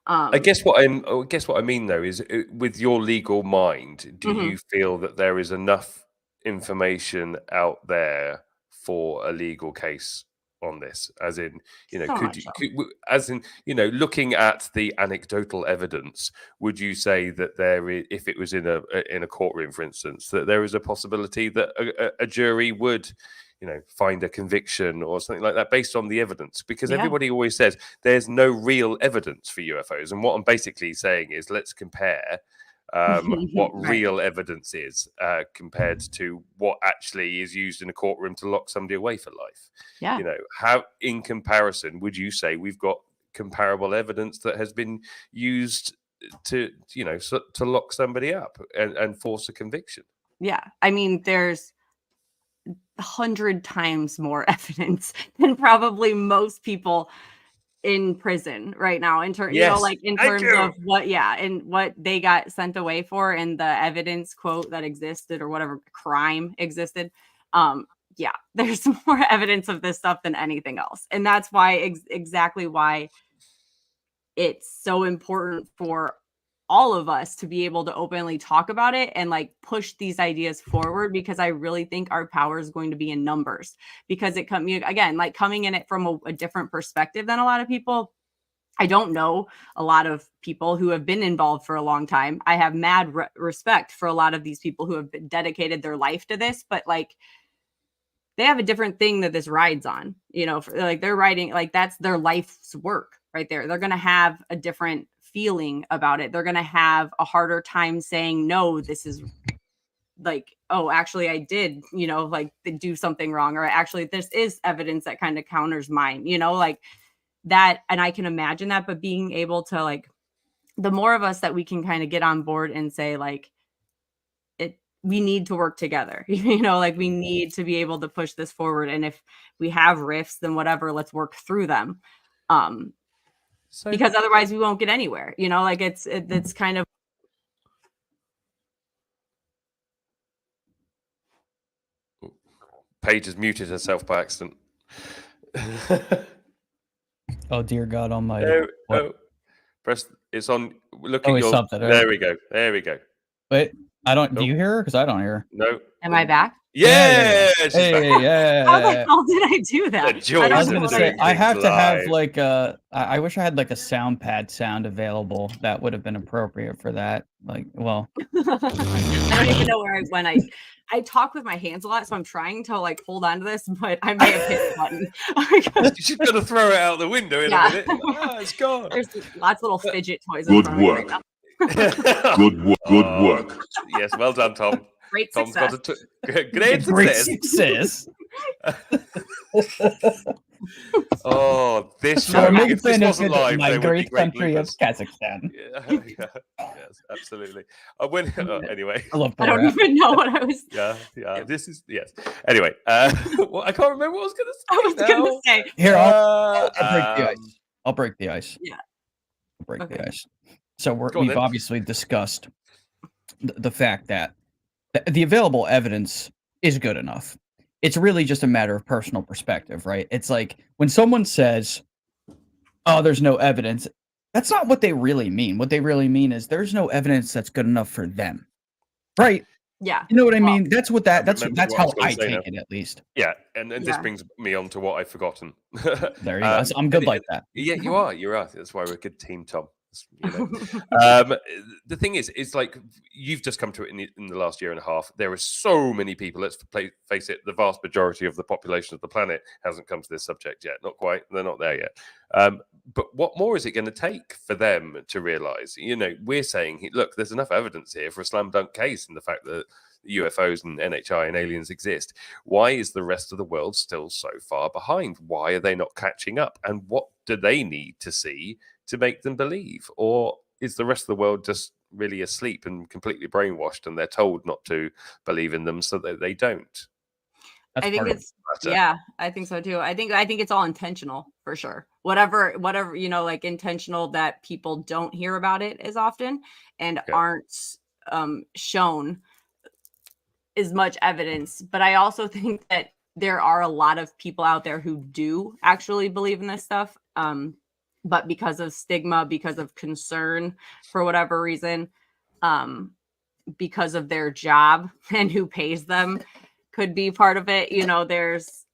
S6: I guess what I mean though is, with your legal mind, do you feel that there is enough information out there for a legal case on this? As in, looking at the anecdotal evidence, would you say that there is, if it was in a courtroom, for instance, that there is a possibility that a jury would, find a conviction or something like that based on the evidence? Because everybody always says there's no real evidence for UFOs, and what I'm basically saying is, let's compare what real evidence is compared to what actually is used in a courtroom to lock somebody away for life.
S9: Yeah.
S6: How, in comparison, would you say we've got comparable evidence that has been used to lock somebody up and force a conviction?
S9: Yeah. I mean, there's 100 times more evidence than probably most people in prison right now, in terms of what and what they got sent away for, and the evidence quote that existed or whatever crime existed. There's more evidence of this stuff than anything else, and that's why exactly why it's so important for all of us to be able to openly talk about it and like push these ideas forward, because I really think our power is going to be in numbers, because it coming in it from a different perspective than a lot of people. I don't know a lot of people who have been involved for a long time. I have mad respect for a lot of these people who have dedicated their life to this, but like they have a different thing that this rides on, they're riding, like that's their life's work right there. They're going to have a different feeling about it. They're going to have a harder time saying, no, this is like, oh, actually I did, do something wrong, or actually this is evidence that kind of counters mine, like that. And I can imagine that, but being able to like, the more of us that we can kind of get on board and say like, we need to work together, we need to be able to push this forward. And if we have rifts, then whatever, let's work through them. Because otherwise we won't get anywhere, it's kind of.
S6: Paige has muted herself by accident.
S7: Oh dear God Almighty!
S6: Press. It's on. Look at your.
S7: Something.
S6: There we go. There we go.
S7: Wait, I don't. Do you hear her? Because I don't hear her.
S6: No.
S9: Am I back?
S6: Yeah.
S7: Yeah.
S9: How the hell did I do that?
S7: I was gonna say I have to have like I wish I had like a sound pad sound available that would have been appropriate for that. Like, well,
S9: I don't even know where I went. I talk with my hands a lot, so I'm trying to like hold on to this, but I may have hit the button.
S6: She's gonna throw it out the window in a minute. Oh, it's gone.
S9: There's lots of little fidget toys.
S8: Good work. Good work.
S6: Yes, well done, Tom.
S9: Great
S6: Tom's
S9: success.
S6: got great success. Oh, this show, if this wasn't live,
S7: my
S6: there would be
S7: great country of
S6: bloopers.
S7: Kazakhstan.
S6: Yes, absolutely. Anyway,
S7: I love
S9: I don't even know what I was.
S6: Yeah. This is Anyway, well, I can't remember what I was going to say.
S9: I was going to say.
S7: Here, I'll break the ice. I'll break the ice.
S9: Yeah.
S7: I'll break the ice. So
S6: Go on,
S7: we've
S6: then.
S7: obviously discussed the fact that the available evidence is good enough. It's really just a matter of personal perspective, right? It's like when someone says, oh, there's no evidence, that's not what they really mean. What they really mean is there's no evidence that's good enough for them, right?
S9: Yeah.
S7: You know what I
S9: Well,
S7: mean? That's
S6: remember
S7: that's
S6: what I
S7: how
S6: was gonna
S7: I
S6: say
S7: take
S6: now.
S7: it, at least.
S6: Yeah, and this
S9: Yeah.
S6: brings me on to what I've forgotten.
S7: There you go. I'm good like that.
S6: Yeah, you are. You're right. That's why we're a good team, Tom. You know, the thing is, it's like you've just come to it in the last year and a half. There are so many people. Let's face it. The vast majority of the population of the planet hasn't come to this subject yet. Not quite. They're not there yet. But what more is it going to take for them to realize? You know, we're saying, look, there's enough evidence here for a slam dunk case in the fact that UFOs and NHI and aliens exist. Why is the rest of the world still so far behind? Why are they not catching up? And what do they need to see to make them believe? Or is the rest of the world just really asleep and completely brainwashed, and they're told not to believe in them so that they don't?
S7: That's
S9: I think
S7: part of
S9: it's yeah, I think so too. I think it's all intentional for sure. Whatever, you know, like intentional that people don't hear about it as often and aren't shown as much evidence. But I also think that there are a lot of people out there who do actually believe in this stuff. But because of stigma, because of concern, for whatever reason, because of their job and who pays them, could be part of it. You know, there's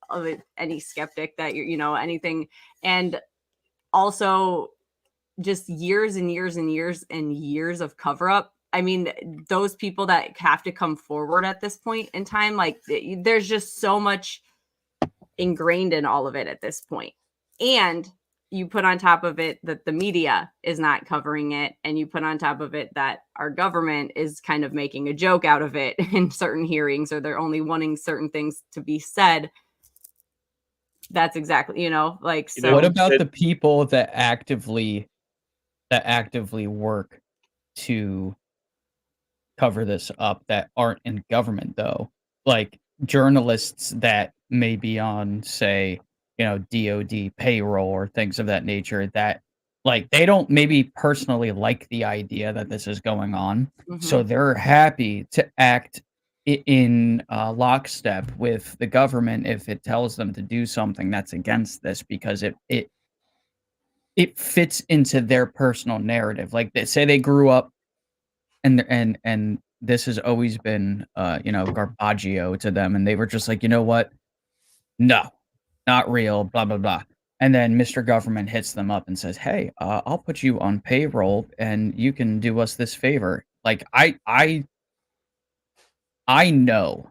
S9: any skeptic that you know, anything. And also just years and years and years and years of cover up. I mean, those people that have to come forward at this point in time, like there's just so much ingrained in all of it at this point. And you put on top of it that the media is not covering it, and you put on top of it that our government is kind of making a joke out of it in certain hearings, or they're only wanting certain things to be said. That's exactly, you know, like, so
S7: what about the people that actively work to cover this up that aren't in government, though? Like journalists that may be on, say, you know, DOD payroll or things of that nature, that like they don't maybe personally like the idea that this is going on, so they're happy to act in lockstep with the government if it tells them to do something that's against this, because it fits into their personal narrative. Like they say they grew up and this has always been you know, garbaggio to them, and they were just like, you know what? No, not real, blah blah blah. And then Mr. Government hits them up and says, "Hey, I'll put you on payroll, and you can do us this favor." Like I know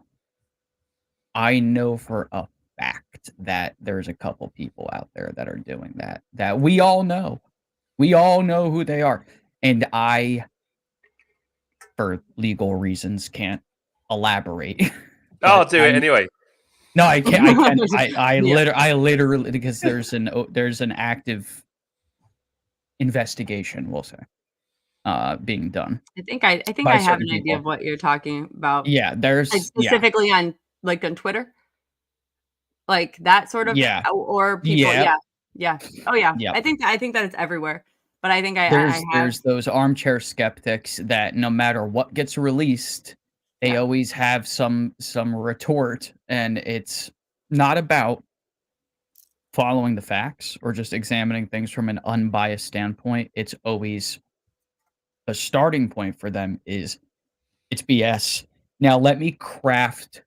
S7: for a fact that there's a couple people out there that are doing that. That we all know who they are, and I, for legal reasons, can't elaborate.
S6: I'll do it anyway.
S7: No, I can't. I literally, because there's an active investigation, we'll say, being done.
S9: I think I
S7: by
S9: have an
S7: certain
S9: idea
S7: people.
S9: of what you're talking about.
S7: Yeah,
S9: Like
S7: there's
S9: specifically on Twitter, like that sort of, or people, yeah. Oh yeah,
S7: Yep.
S9: I think that it's everywhere. But I think I have.
S7: there's those armchair skeptics that no matter what gets released, they always have some retort, and it's not about following the facts or just examining things from an unbiased standpoint. It's always the starting point for them is it's BS. Now let me craft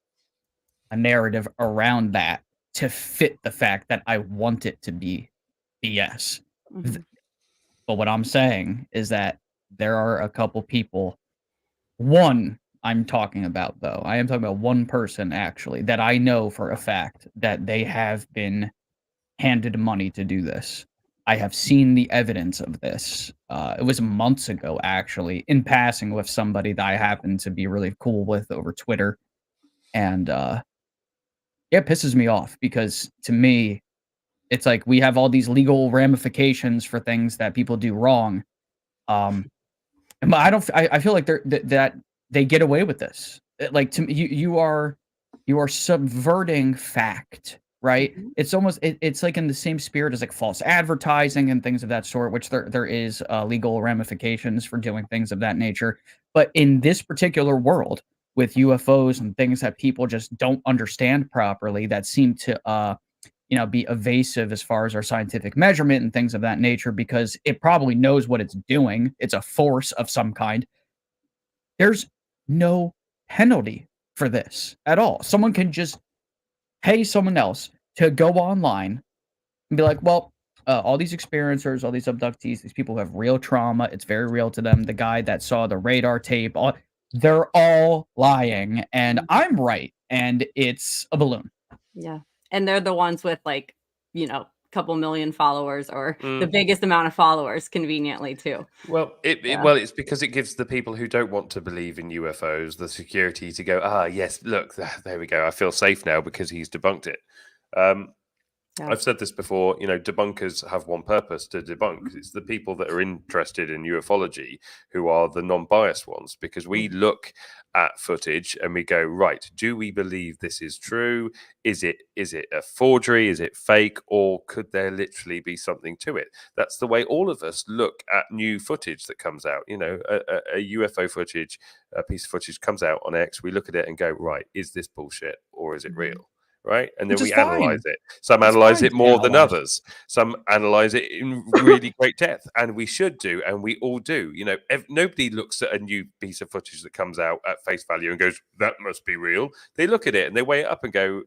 S7: a narrative around that to fit the fact that I want it to be BS. But what I'm saying is that there are a couple people. One I'm talking about, though. I am talking about one person, actually, that I know for a fact that they have been handed money to do this. I have seen the evidence of this. It was months ago, actually, in passing with somebody that I happen to be really cool with over Twitter. And it pisses me off because, to me, it's like we have all these legal ramifications for things that people do wrong. And I feel like that they get away with this. Like, to me, you are subverting fact, right? It's almost it's like in the same spirit as like false advertising and things of that sort, which there is legal ramifications for doing things of that nature. But in this particular world with UFOs and things that people just don't understand properly, that seem to you know, be evasive as far as our scientific measurement and things of that nature, because it probably knows what it's doing. It's a force of some kind. There's no penalty for this at all. Someone can just pay someone else to go online and be like, well, all these experiencers, all these abductees, these people who have real trauma, it's very real to them. The guy that saw the radar tape, they're all lying, and I'm right, and it's a balloon.
S9: Yeah. And they're the ones with like, couple million followers or the biggest amount of followers conveniently too.
S6: Well, it's because it gives the people who don't want to believe in UFOs the security to go, yes, look, there we go. I feel safe now because he's debunked it. I've said this before, debunkers have one purpose to debunk. It's the people that are interested in ufology who are the non-biased ones, because we look at footage and we go, right, do we believe this is true? Is it a forgery? Is it fake? Or could there literally be something to it? That's the way all of us look at new footage that comes out. A UFO footage, a piece of footage comes out on X. We look at it and go, right, is this bullshit or is it real? Right, and then we analyze it. Some analyze it more than others. Some analyze it in really great depth, and we should do, and we all do. Nobody looks at a new piece of footage that comes out at face value and goes, "That must be real." They look at it and they weigh it up and go,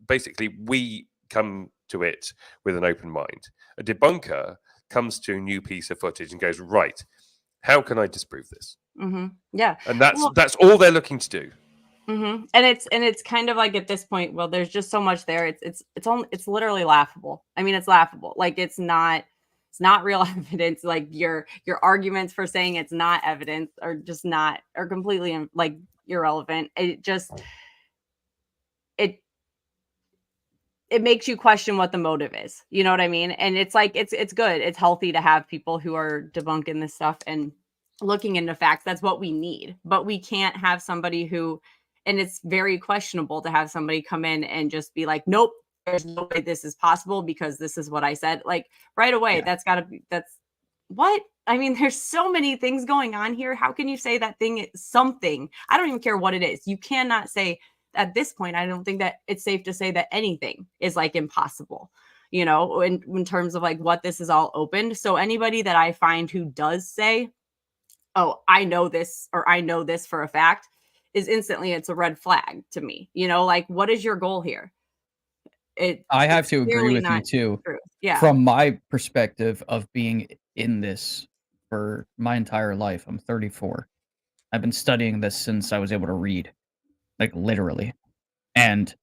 S6: basically, we come to it with an open mind. A debunker comes to a new piece of footage and goes, "Right, how can I disprove this?"
S9: Yeah,
S6: and that's all they're looking to do.
S9: And it's kind of like at this point, well, there's just so much there. It's literally laughable. I mean, it's laughable. Like it's not real evidence. Like your arguments for saying it's not evidence are just not, are completely like irrelevant. It makes you question what the motive is. You know what I mean? And it's like, it's good. It's healthy to have people who are debunking this stuff and looking into facts. That's what we need. But we can't have somebody who, and it's very questionable to have somebody come in and just be like, nope, there's no way this is possible because this is what I said. Like right away, that's what? I mean, there's so many things going on here. How can you say that thing is something? I don't even care what it is. You cannot say at this point, I don't think that it's safe to say that anything is like impossible, in terms of like what this is all opened. So anybody that I find who does say, oh, I know this, or I know this for a fact, is instantly, it's a red flag to me. Like, what is your goal here?
S7: I have to agree with you too.
S9: True. Yeah.
S7: From my perspective of being in this for my entire life, I'm 34. I've been studying this since I was able to read, like literally, and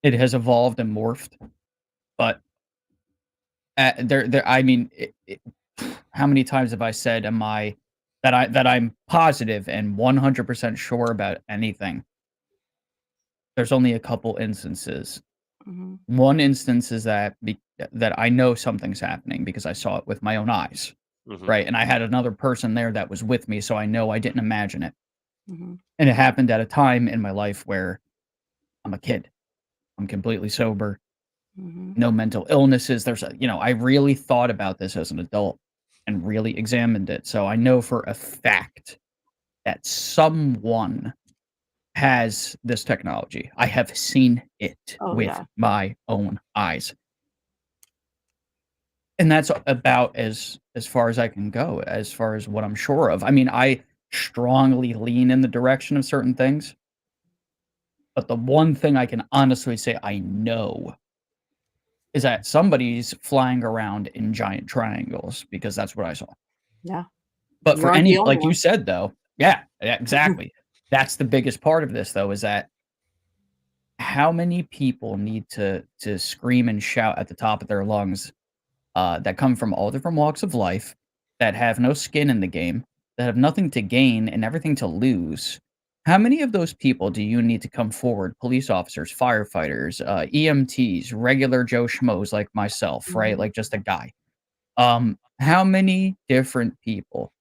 S7: it has evolved and morphed. But I mean, how many times have I said, that I'm positive and 100% sure about anything? There's only a couple instances. One instance is that I know something's happening because I saw it with my own eyes, right? And I had another person there that was with me, so I know I didn't imagine it. And it happened at a time in my life where I'm a kid. I'm completely sober. No mental illnesses. I really thought about this as an adult and really examined it. So I know for a fact that someone has this technology. I have seen it with my own eyes. And that's about as far as I can go, as far as what I'm sure of. I mean, I strongly lean in the direction of certain things. But the one thing I can honestly say I know is that somebody's flying around in giant triangles, because that's what I saw.
S9: Yeah.
S7: But for any, like you said, though, yeah, exactly. That's the biggest part of this, though, is that how many people need to scream and shout at the top of their lungs that come from all different walks of life, that have no skin in the game, that have nothing to gain and everything to lose? How many of those people do you need to come forward? Police officers, firefighters, EMTs, regular Joe Schmoes like myself, right? Like just a guy. How many different people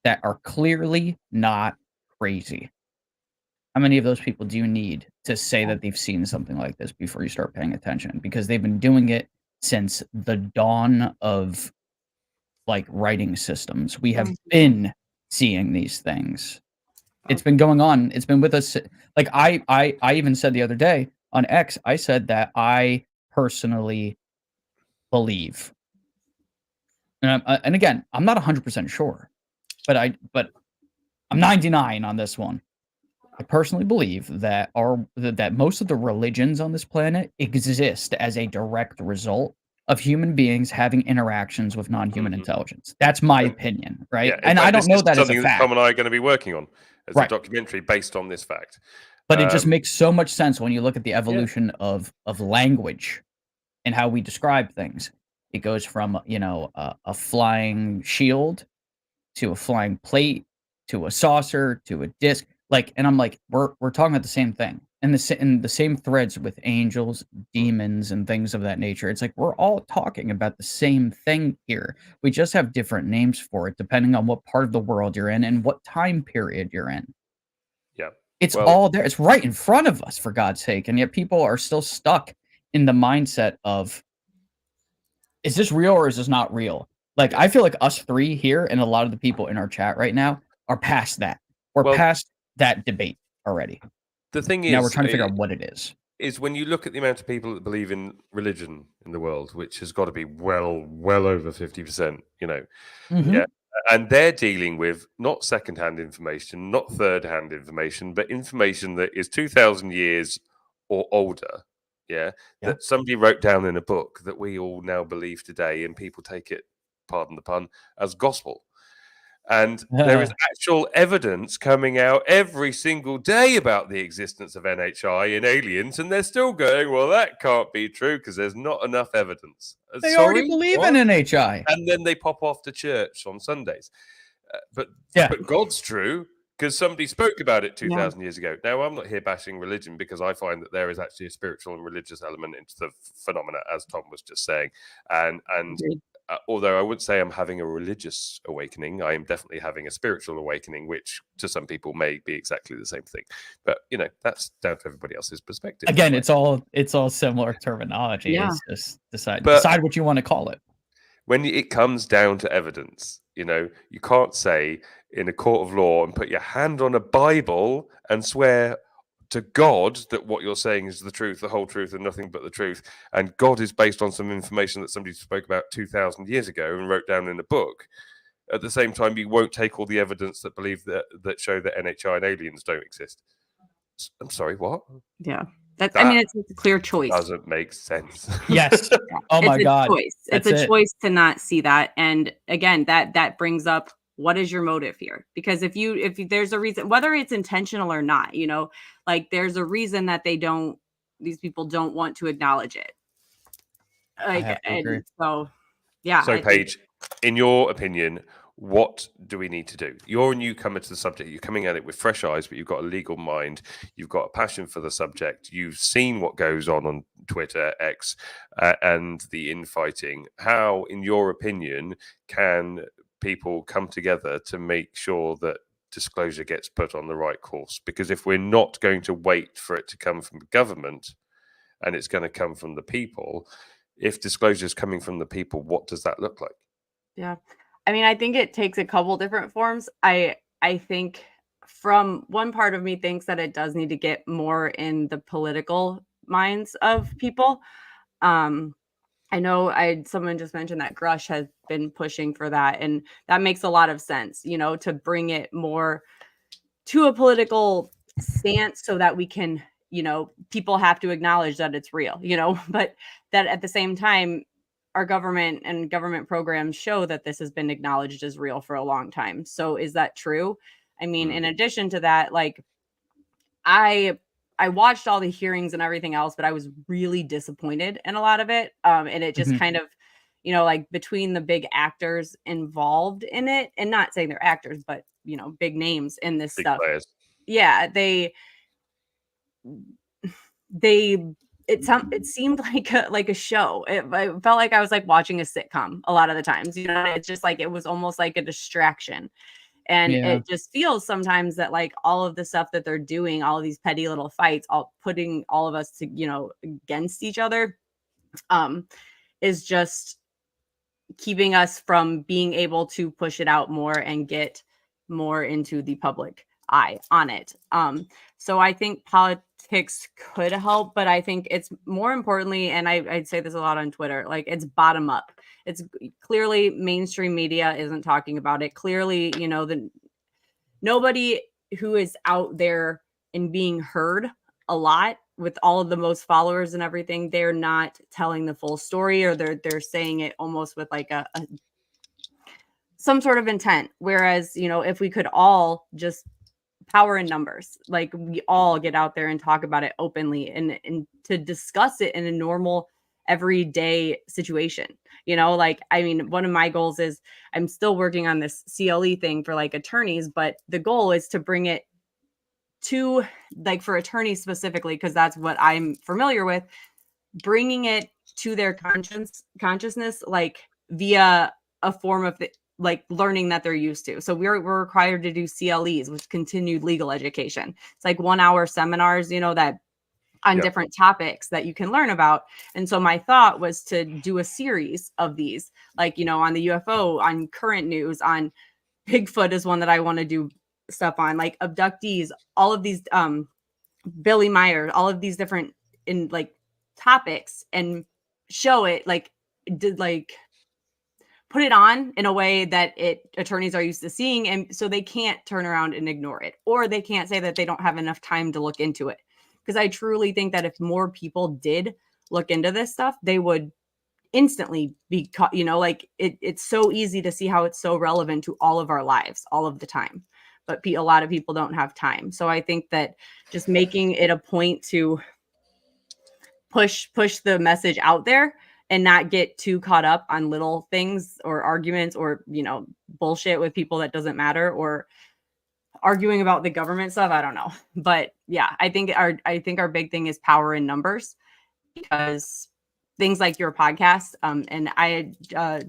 S7: that are clearly not crazy? How many of those people do you need to say that they've seen something like this before you start paying attention? Because they've been doing it since the dawn of like writing systems. We have been seeing these things. It's been going on. It's been with us. Like I even said the other day on X, I said that I personally believe, and again, I'm not 100% sure, but I'm 99 on this one. I personally believe that that most of the religions on this planet exist as a direct result of human beings having interactions with non-human intelligence. That's my opinion, right?
S6: Yeah, in
S7: And I
S6: fact,
S7: don't
S6: this
S7: know
S6: is
S7: that as a
S6: something that Tom
S7: fact,
S6: and I are going to be working on as a
S7: right?
S6: documentary based on this fact.
S7: But it just makes so much sense when you look at the evolution of language and how we describe things. It goes from, you know, a flying shield to a flying plate to a saucer to a disc. Like, and I'm like, we're talking about the same thing, and in the same threads with angels, demons, and things of that nature. It's like we're all talking about the same thing here. We just have different names for it depending on what part of the world you're in and what time period you're in.
S6: Yeah,
S7: It's
S6: well,
S7: all there. It's right in front of us, for God's sake, and yet people are still stuck in the mindset of, is this real or is this not real? Like, I feel like us three here and a lot of the people in our chat right now are past that. We're
S6: Well,
S7: past that debate already.
S6: the thing
S7: Now we're
S6: is,
S7: trying to figure out what it
S6: is when you look at the amount of people that believe in religion in the world, which has got to be well over 50%, you know, yeah, and they're dealing with not second-hand information, not third-hand information, but information that is 2,000 years or older. Yeah, that somebody wrote down in a book that we all now believe today, and people take it, pardon the pun, as gospel. And there is actual evidence coming out every single day about the existence of NHI and aliens, and they're still going, well, that can't be true because there's not enough evidence.
S7: They already believe in NHI.
S6: And then they pop off to church on Sundays. But God's true because somebody spoke about it 2,000 years ago. Now, I'm not here bashing religion because I find that there is actually a spiritual and religious element into the phenomena, as Tom was just saying. And although I would say I'm having a religious awakening, I am definitely having a spiritual awakening, which to some people may be exactly the same thing. But, you know, that's down to everybody else's perspective.
S7: Again, it's all similar terminology.
S9: Yeah.
S7: It's just decide what you want to call it.
S6: When it comes down to evidence, you know, you can't say in a court of law and put your hand on a Bible and swear to God that what you're saying is the truth, the whole truth, and nothing but the truth. And God is based on some information that somebody spoke about 2,000 years ago and wrote down in a book. At the same time, you won't take all the evidence that that show that NHI and aliens don't exist. I'm sorry, what?
S9: Yeah. I mean, it's a clear choice.
S6: Doesn't make sense.
S7: Yes. Oh my God.
S9: Choice. It's a choice to not see that. And again, that brings up, what is your motive here? Because if there's a reason, whether it's intentional or not, you know, like there's a reason that these people don't want to acknowledge it. Like, and so, yeah.
S6: So Paige, in your opinion, what do we need to do? You're a newcomer to the subject. You're coming at it with fresh eyes, but you've got a legal mind. You've got a passion for the subject. You've seen what goes on Twitter, X, and the infighting. How, in your opinion, can people come together to make sure that disclosure gets put on the right course? Because if we're not going to wait for it to come from the government and it's going to come from the people, if disclosure is coming from the people, what does that look like?
S9: Yeah. I mean, I think it takes a couple different forms. I think from one part of me thinks that it does need to get more in the political minds of people. I know someone just mentioned that Grush has been pushing for that, and that makes a lot of sense, you know, to bring it more to a political stance so that we can, you know, people have to acknowledge that it's real, you know, but that at the same time, our government and government programs show that this has been acknowledged as real for a long time. So is that true? I mean, in addition to that, like I watched all the hearings and everything else, but I was really disappointed in a lot of it. And it just kind of, you know, like between the big actors involved in it, and not saying they're actors, but, you know, big names in this
S6: Big
S9: stuff.
S6: players.
S9: Yeah, it seemed like a show. It felt like I was like watching a sitcom a lot of the times, you know. It's just like it was almost like a distraction. And it just feels sometimes that like all of the stuff that they're doing, all of these petty little fights, all putting all of us to, you know, against each other, is just keeping us from being able to push it out more and get more into the public eye on it. So I think politics could help, but I think it's more importantly, and I'd say this a lot on Twitter, like it's bottom up. It's clearly mainstream media isn't talking about it. Clearly, you know, nobody who is out there and being heard a lot with all of the most followers and everything, they're not telling the full story, or they're saying it almost with like a some sort of intent. Whereas, if we could all just power in numbers, like we all get out there and talk about it openly and to discuss it in a normal everyday situation. One of my goals is I'm still working on this CLE thing for like attorneys, but the goal is to bring it to, like, for attorneys specifically, because that's what I'm familiar with, bringing it to their consciousness, like via a form of like learning that they're used to. So we're required to do CLEs, with continued legal education. It's like 1 hour seminars, that on different topics that you can learn about. And so my thought was to do a series of these, like, on the UFO, on current news, on Bigfoot is one that I want to do stuff on, like abductees, all of these, Billy Meyer, all of these different topics, and show it put it on in a way that attorneys are used to seeing, and so they can't turn around and ignore it, or they can't say that they don't have enough time to look into it. Because I truly think that if more people did look into this stuff, they would instantly be caught. It's so easy to see how it's so relevant to all of our lives all of the time, but a lot of people don't have time. So I think that just making it a point to push the message out there and not get too caught up on little things or arguments or, bullshit with people that doesn't matter, or arguing about the government stuff. I don't know. But yeah, I think our big thing is power in numbers, because things like your podcast, and I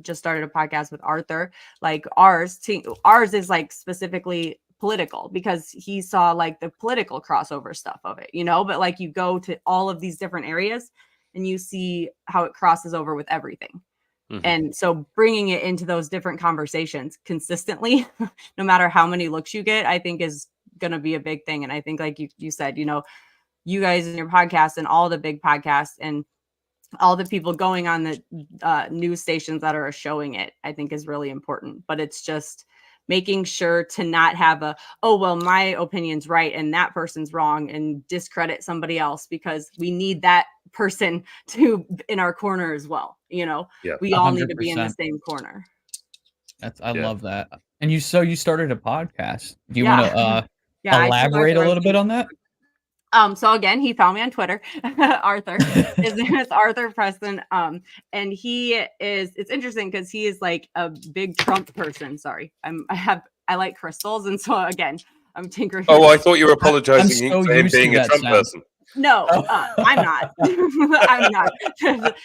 S9: just started a podcast with Arthur, like ours is like specifically political, because he saw like the political crossover stuff of it, but like you go to all of these different areas and you see how it crosses over with everything. Mm-hmm. And so bringing it into those different conversations consistently, no matter how many looks you get, I think is going to be a big thing. And I think, like you said, you guys in your podcast and all the big podcasts and all the people going on the news stations that are showing it, I think is really important. But it's just making sure to not have my opinion's right and that person's wrong, and discredit somebody else, because we need that person to in our corner as well. We all 100%. Need to be in the same corner.
S7: I love that. And you started a podcast. Do you want to elaborate a little bit on that?
S9: So again, he found me on Twitter, Arthur. His name is Arthur Preston. And it's interesting because he is like a big Trump person. Sorry. I like crystals. And so again, I'm tinkering.
S6: Oh, I thought you were apologizing for him being a Trump person.
S9: No, I'm not. I'm not.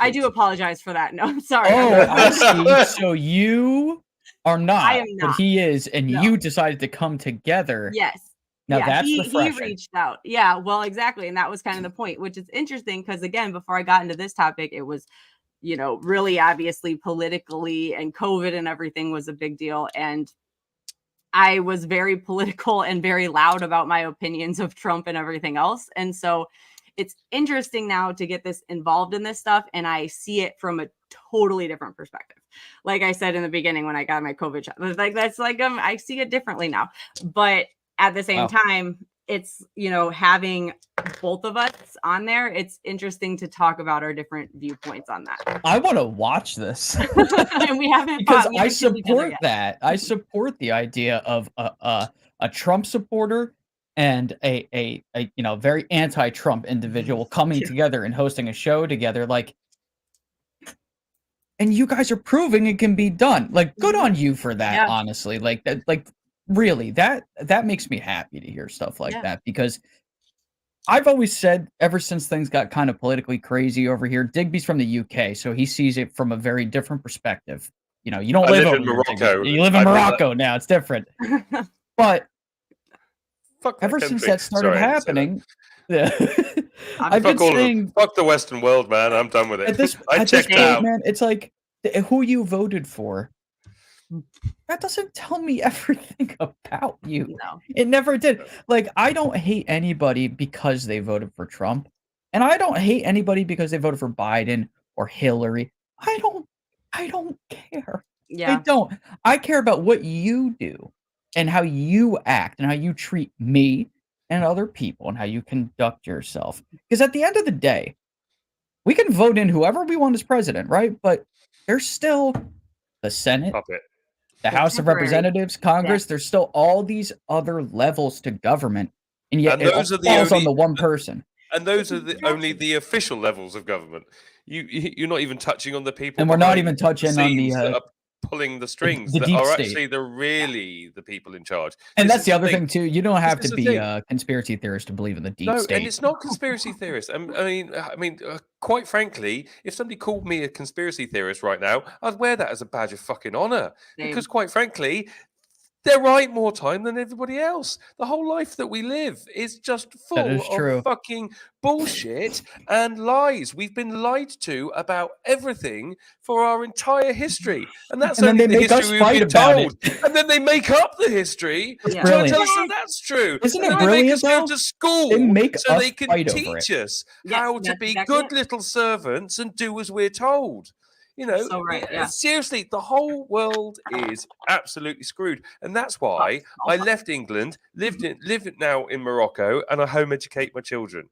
S9: I do apologize for that. No, sorry.
S7: Oh, I see. So you are not.
S9: I am not.
S7: But he is, and you decided to come together.
S9: Yes.
S7: Now that's refreshing.
S9: He reached out. Yeah, well, exactly. And that was kind of the point, which is interesting because, again, before I got into this topic, it was, really obviously politically, and COVID and everything was a big deal. And I was very political and very loud about my opinions of Trump and everything else. And so it's interesting now to get this involved in this stuff. And I see it from a totally different perspective. Like I said in the beginning, when I got my COVID shot, I see it differently now. But at the same time, it's, having both of us on there, it's interesting to talk about our different viewpoints on that.
S7: I want to watch this.
S9: And we haven't,
S7: because I support that. I support the idea of a Trump supporter and a very anti-Trump individual coming together and hosting a show together. Like, and you guys are proving it can be done. Like, good on you for that, honestly. Like that, really, that makes me happy to hear stuff like that, because I've always said, ever since things got kind of politically crazy over here, Digby's from the UK, so he sees it from a very different perspective. You don't live in Morocco. You live in Morocco now. It's different. But ever since that started happening, I've been saying,
S6: fuck the Western world, man. I'm done with it. I checked out,
S7: man. It's like, who you voted for, that doesn't tell me everything about you.
S9: No.
S7: It never did. Like, I don't hate anybody because they voted for Trump, and I don't hate anybody because they voted for Biden or Hillary. I don't care.
S9: Yeah.
S7: I don't. I care about what you do. and how you act and how you treat me and other people and how you conduct yourself. Because at the end of the day, we can vote in whoever we want as president, right? But there's still the Senate,
S6: Puppet.
S7: the House of
S9: temporary.
S7: Representatives, Congress. There's still all these other levels to government, and yet
S6: And
S7: it all
S6: those are the
S7: falls on
S6: only-
S7: the one person.
S6: And those are only the official levels of government. You're not even touching on the people,
S7: And we're not
S6: behind
S7: even touching on the,
S6: scenes that are pulling the strings,
S7: the
S6: that
S7: deep
S6: are
S7: state.
S6: actually the people in charge.
S7: And
S6: This
S7: that's
S6: is
S7: the other
S6: thing.
S7: thing too. You don't have
S6: This
S7: to
S6: is the
S7: be
S6: thing.
S7: a conspiracy theorist to believe in the deep
S6: No,
S7: state.
S6: and it's not conspiracy theorists. I mean, quite frankly, if somebody called me a conspiracy theorist right now, I'd wear that as a badge of fucking honor.
S9: Same.
S6: Because quite frankly, they're right more time than everybody else. The whole life that we live is just full
S7: That is true.
S6: of fucking bullshit and lies. We've been lied to about everything for our entire history, and that's
S7: And then
S6: only
S7: they
S6: the
S7: make us
S6: history we've
S7: fight
S6: been
S7: about
S6: told. And then they make up the history
S7: It's
S6: to
S7: brilliant.
S6: tell us that that's true.
S7: Isn't
S6: And
S7: it
S6: then they make
S7: brilliant,
S6: us go
S7: though?
S6: to school
S7: They make
S6: so
S7: us
S6: they can
S7: fight over
S6: teach
S7: it.
S6: us
S9: Yeah,
S6: how to
S9: that's
S6: be
S9: exactly
S6: good
S9: it.
S6: little servants and do as we're told. You know,
S9: So right, yeah.
S6: seriously, the whole world is absolutely screwed, and that's why I left England, live now in Morocco, and I home educate my children.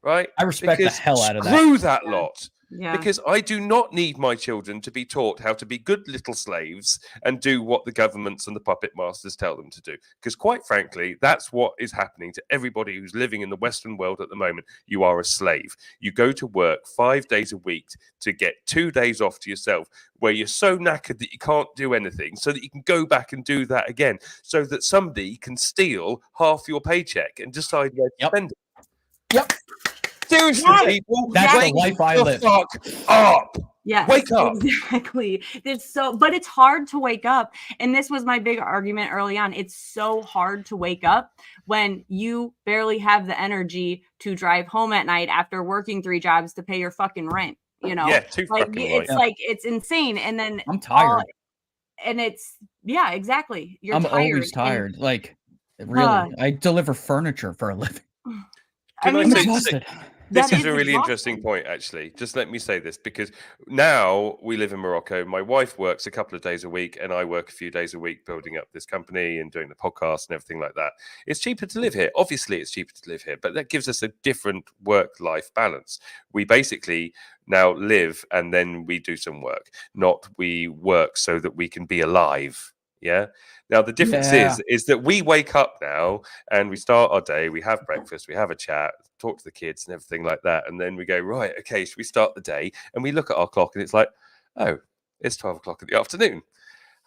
S6: Right?
S7: I respect the hell out of that.
S6: Screw that lot.
S9: Yeah.
S6: Because I do not need my children to be taught how to be good little slaves and do what the governments and the puppet masters tell them to do. Because quite frankly, that's what is happening to everybody who's living in the Western world at the moment. You are a slave. You go to work 5 days a week to get 2 days off to yourself, where you're so knackered that you can't do anything, so that you can go back and do that again, so that somebody can steal half your paycheck and decide where to spend it.
S7: Yep.
S6: Seriously,
S9: Yes,
S6: people,
S7: That's the
S6: wake
S7: life I
S6: the
S7: live.
S6: fuck up.
S9: Yes,
S6: Wake up.
S9: exactly. But it's hard to wake up. And this was my big argument early on. It's so hard to wake up when you barely have the energy to drive home at night after working 3 jobs to pay your fucking rent. You know,
S6: Yeah, too
S9: like
S6: fucking
S9: it's
S6: right.
S9: like it's insane. And then
S7: I'm tired.
S9: and it's exactly. You're
S7: I'm
S9: tired.
S7: always
S9: And,
S7: tired. Like, really, I deliver furniture for a living.
S6: Can I
S7: I'm
S6: say-
S7: exhausted.
S6: This
S9: That
S6: is a
S9: is
S6: really interesting
S9: exhausting.
S6: point, actually. Just let me say this, because now we live in Morocco. My wife works a couple of days a week, and I work a few days a week building up this company and doing the podcast and everything like that. It's cheaper to live here. Obviously, it's cheaper to live here, but that gives us a different work-life balance. We basically now live and then we do some work, not we work so that we can be alive. Yeah. Now the difference is that we wake up now and we start our day, we have breakfast, we have a chat, talk to the kids and everything like that, and then we go, right, okay, should we start the day? And we look at our clock and it's like, oh, it's 12 o'clock in the afternoon.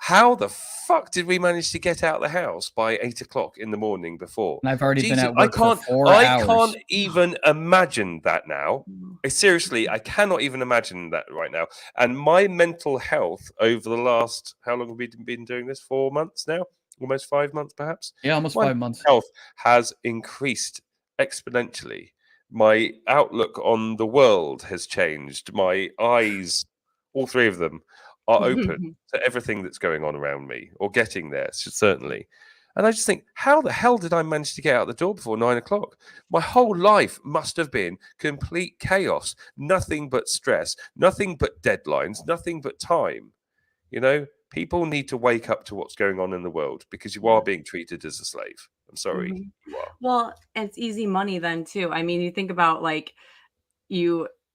S6: How the fuck did we manage to get out of the house by 8 o'clock in the morning before?
S7: And I've already been
S6: Jesus,
S7: at work for 4
S6: I
S7: hours.
S6: can't even imagine that now. Seriously, I cannot even imagine that right now. And my mental health over the last, how long have we been doing this? 4 months now? Almost 5 months, perhaps?
S7: Yeah, almost
S6: My
S7: 5 months.
S6: health has increased exponentially. My outlook on the world has changed. My eyes, all 3 of them, are open to everything that's going on around me, or getting there, certainly. And I just think, how the hell did I manage to get out the door before 9 o'clock? My whole life must have been complete chaos, nothing but stress, nothing but deadlines, nothing but time. You know, people need to wake up to what's going on in the world, because you are being treated as a slave. I'm sorry, you are.
S9: Well, it's easy money then too. I mean, you think about like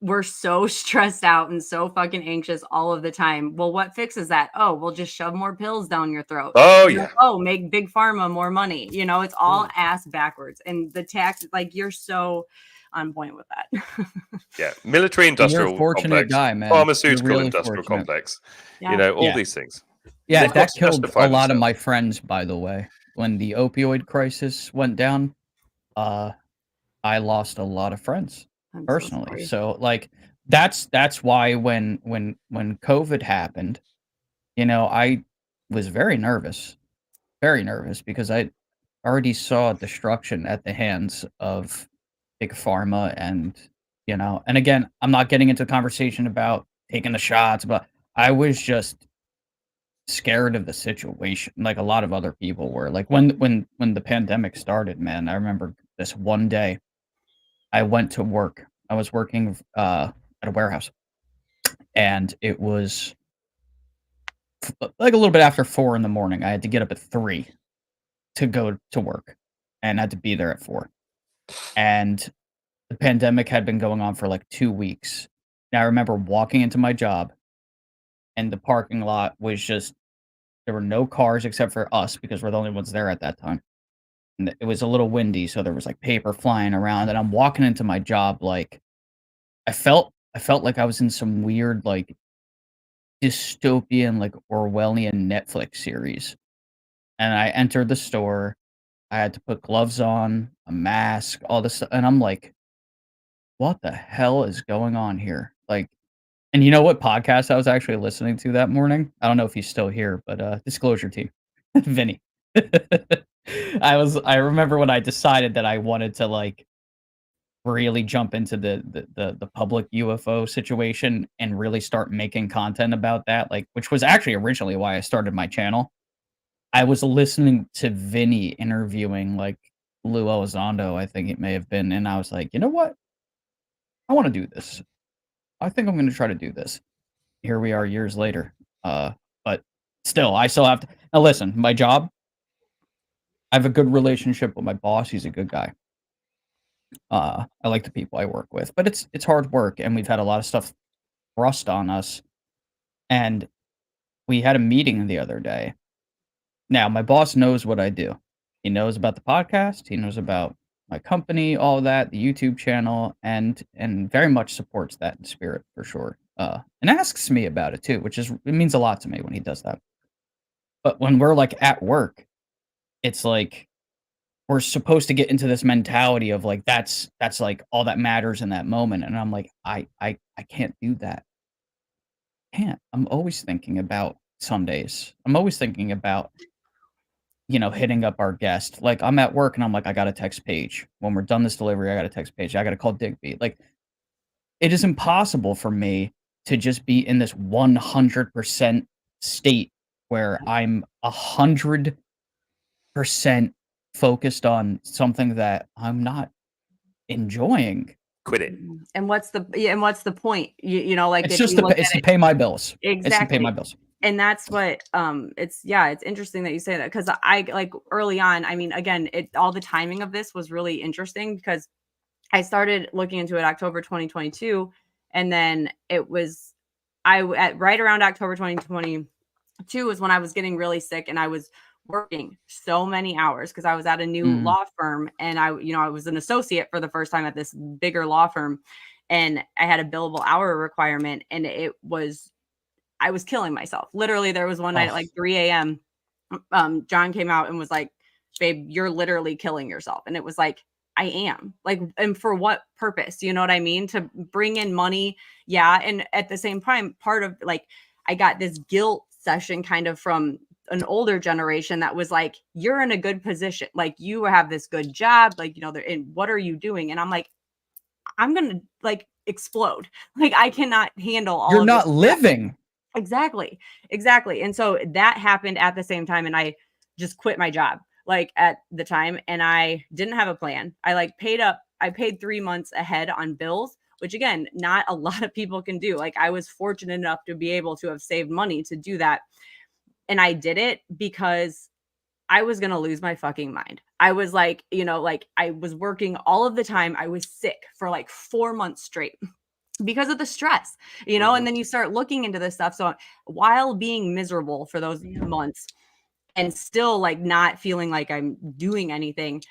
S9: we're so stressed out and so fucking anxious all of the time. Well, what fixes that? Oh, we'll just shove more pills down your throat.
S6: Oh,
S9: You know,
S6: yeah.
S9: oh, make big pharma more money. You know, it's all ass backwards. And the tax, like you're so on point with that.
S6: Yeah, military industrial
S7: You're a fortunate
S6: complex,
S7: guy, man.
S6: pharmaceutical
S7: You're really
S6: industrial
S7: fortunate.
S6: complex.
S9: Yeah.
S6: You know, all
S7: Yeah.
S6: these things.
S7: Yeah,
S6: They've got
S7: that
S6: to
S7: killed
S6: justify
S7: a lot of
S6: themselves.
S7: my friends, by the way. When the opioid crisis went down, I lost a lot of friends
S9: I'm so
S7: personally.
S9: sorry.
S7: So like that's why when COVID happened, you know, I was very nervous because I already saw destruction at the hands of big pharma, and you know, and again, I'm not getting into a conversation about taking the shots, but I was just scared of the situation, like a lot of other people were. Like when the pandemic started, man, I remember this one day I went to work. I was working at a warehouse, and it was like a little bit after 4 in the morning. I had to get up at 3 to go to work and had to be there at 4. And the pandemic had been going on for like 2 weeks. And I remember walking into my job and the parking lot was just there were no cars except for us because we're the only ones there at that time. And it was a little windy, so there was like paper flying around. And I'm walking into my job like I felt like I was in some weird like dystopian like Orwellian Netflix series. And I entered the store. I had to put gloves on, a mask, all this, and I'm like, what the hell is going on here? Like, and you know what podcast I was actually listening to that morning? I don't know if he's still here, but disclosure team, Vinny. I remember when I decided that I wanted to like really jump into the public UFO situation and really start making content about that, like which was actually originally why I started my channel. I was listening to Vinny interviewing like Lou Elizondo, I think it may have been, and I was like, you know what? I want to do this. I think I'm going to try to do this. Here we are years later. But still, I still have to. Now, listen, my job, I have a good relationship with my boss. He's a good guy. I like the people I work with, but it's hard work, and we've had a lot of stuff thrust on us. And we had a meeting the other day. Now, my boss knows what I do. He knows about the podcast. He knows about my company, all that, the YouTube channel, and very much supports that in spirit for sure. And asks me about it too, which is it means a lot to me when he does that. But when we're like at work, it's like we're supposed to get into this mentality of like that's like all that matters in that moment, and I'm like I can't do that. Can't. I'm always thinking about Sundays. I'm always thinking about hitting up our guest. Like I'm at work and I'm like, I gotta text Paige. When we're done this delivery, I gotta text Paige. I gotta call Digby. Like it is impossible for me to just be in this 100% state where I'm 100% focused on something that I'm not enjoying.
S6: Quit it.
S9: And what's the point? Like
S7: It's
S9: if
S7: just
S9: you look
S7: it's
S9: at
S7: to
S9: it,
S7: pay my bills.
S9: exactly.
S7: It's to pay my bills.
S9: And that's what it's interesting that you say that because I like early on, I mean, again, all the timing of this was really interesting because I started looking into it October 2022, and then it was right around October 2022 was when I was getting really sick and I was working so many hours because I was at a new law firm and I was an associate for the first time at this bigger law firm, and I had a billable hour requirement, and I was killing myself. Literally, there was one night at like 3 a.m. John came out and was like, babe, you're literally killing yourself. And it was like, I am. Like, and for what purpose? You know what I mean? To bring in money. Yeah. And at the same time, part of like, I got this guilt session kind of from an older generation that was like, you're in a good position. Like, you have this good job. Like, and what are you doing? And I'm like, I'm going to like explode. Like, I cannot handle all
S7: You're
S9: of
S7: not
S9: this
S7: living.
S9: Exactly. And so that happened at the same time. And I just quit my job like at the time. And I didn't have a plan. I paid 3 months ahead on bills, which again, not a lot of people can do. Like I was fortunate enough to be able to have saved money to do that. And I did it because I was going to lose my fucking mind. I was like, like I was working all of the time. I was sick for like 4 months straight because of the stress, and then you start looking into this stuff. So while being miserable for those months and still like not feeling like I'm doing anything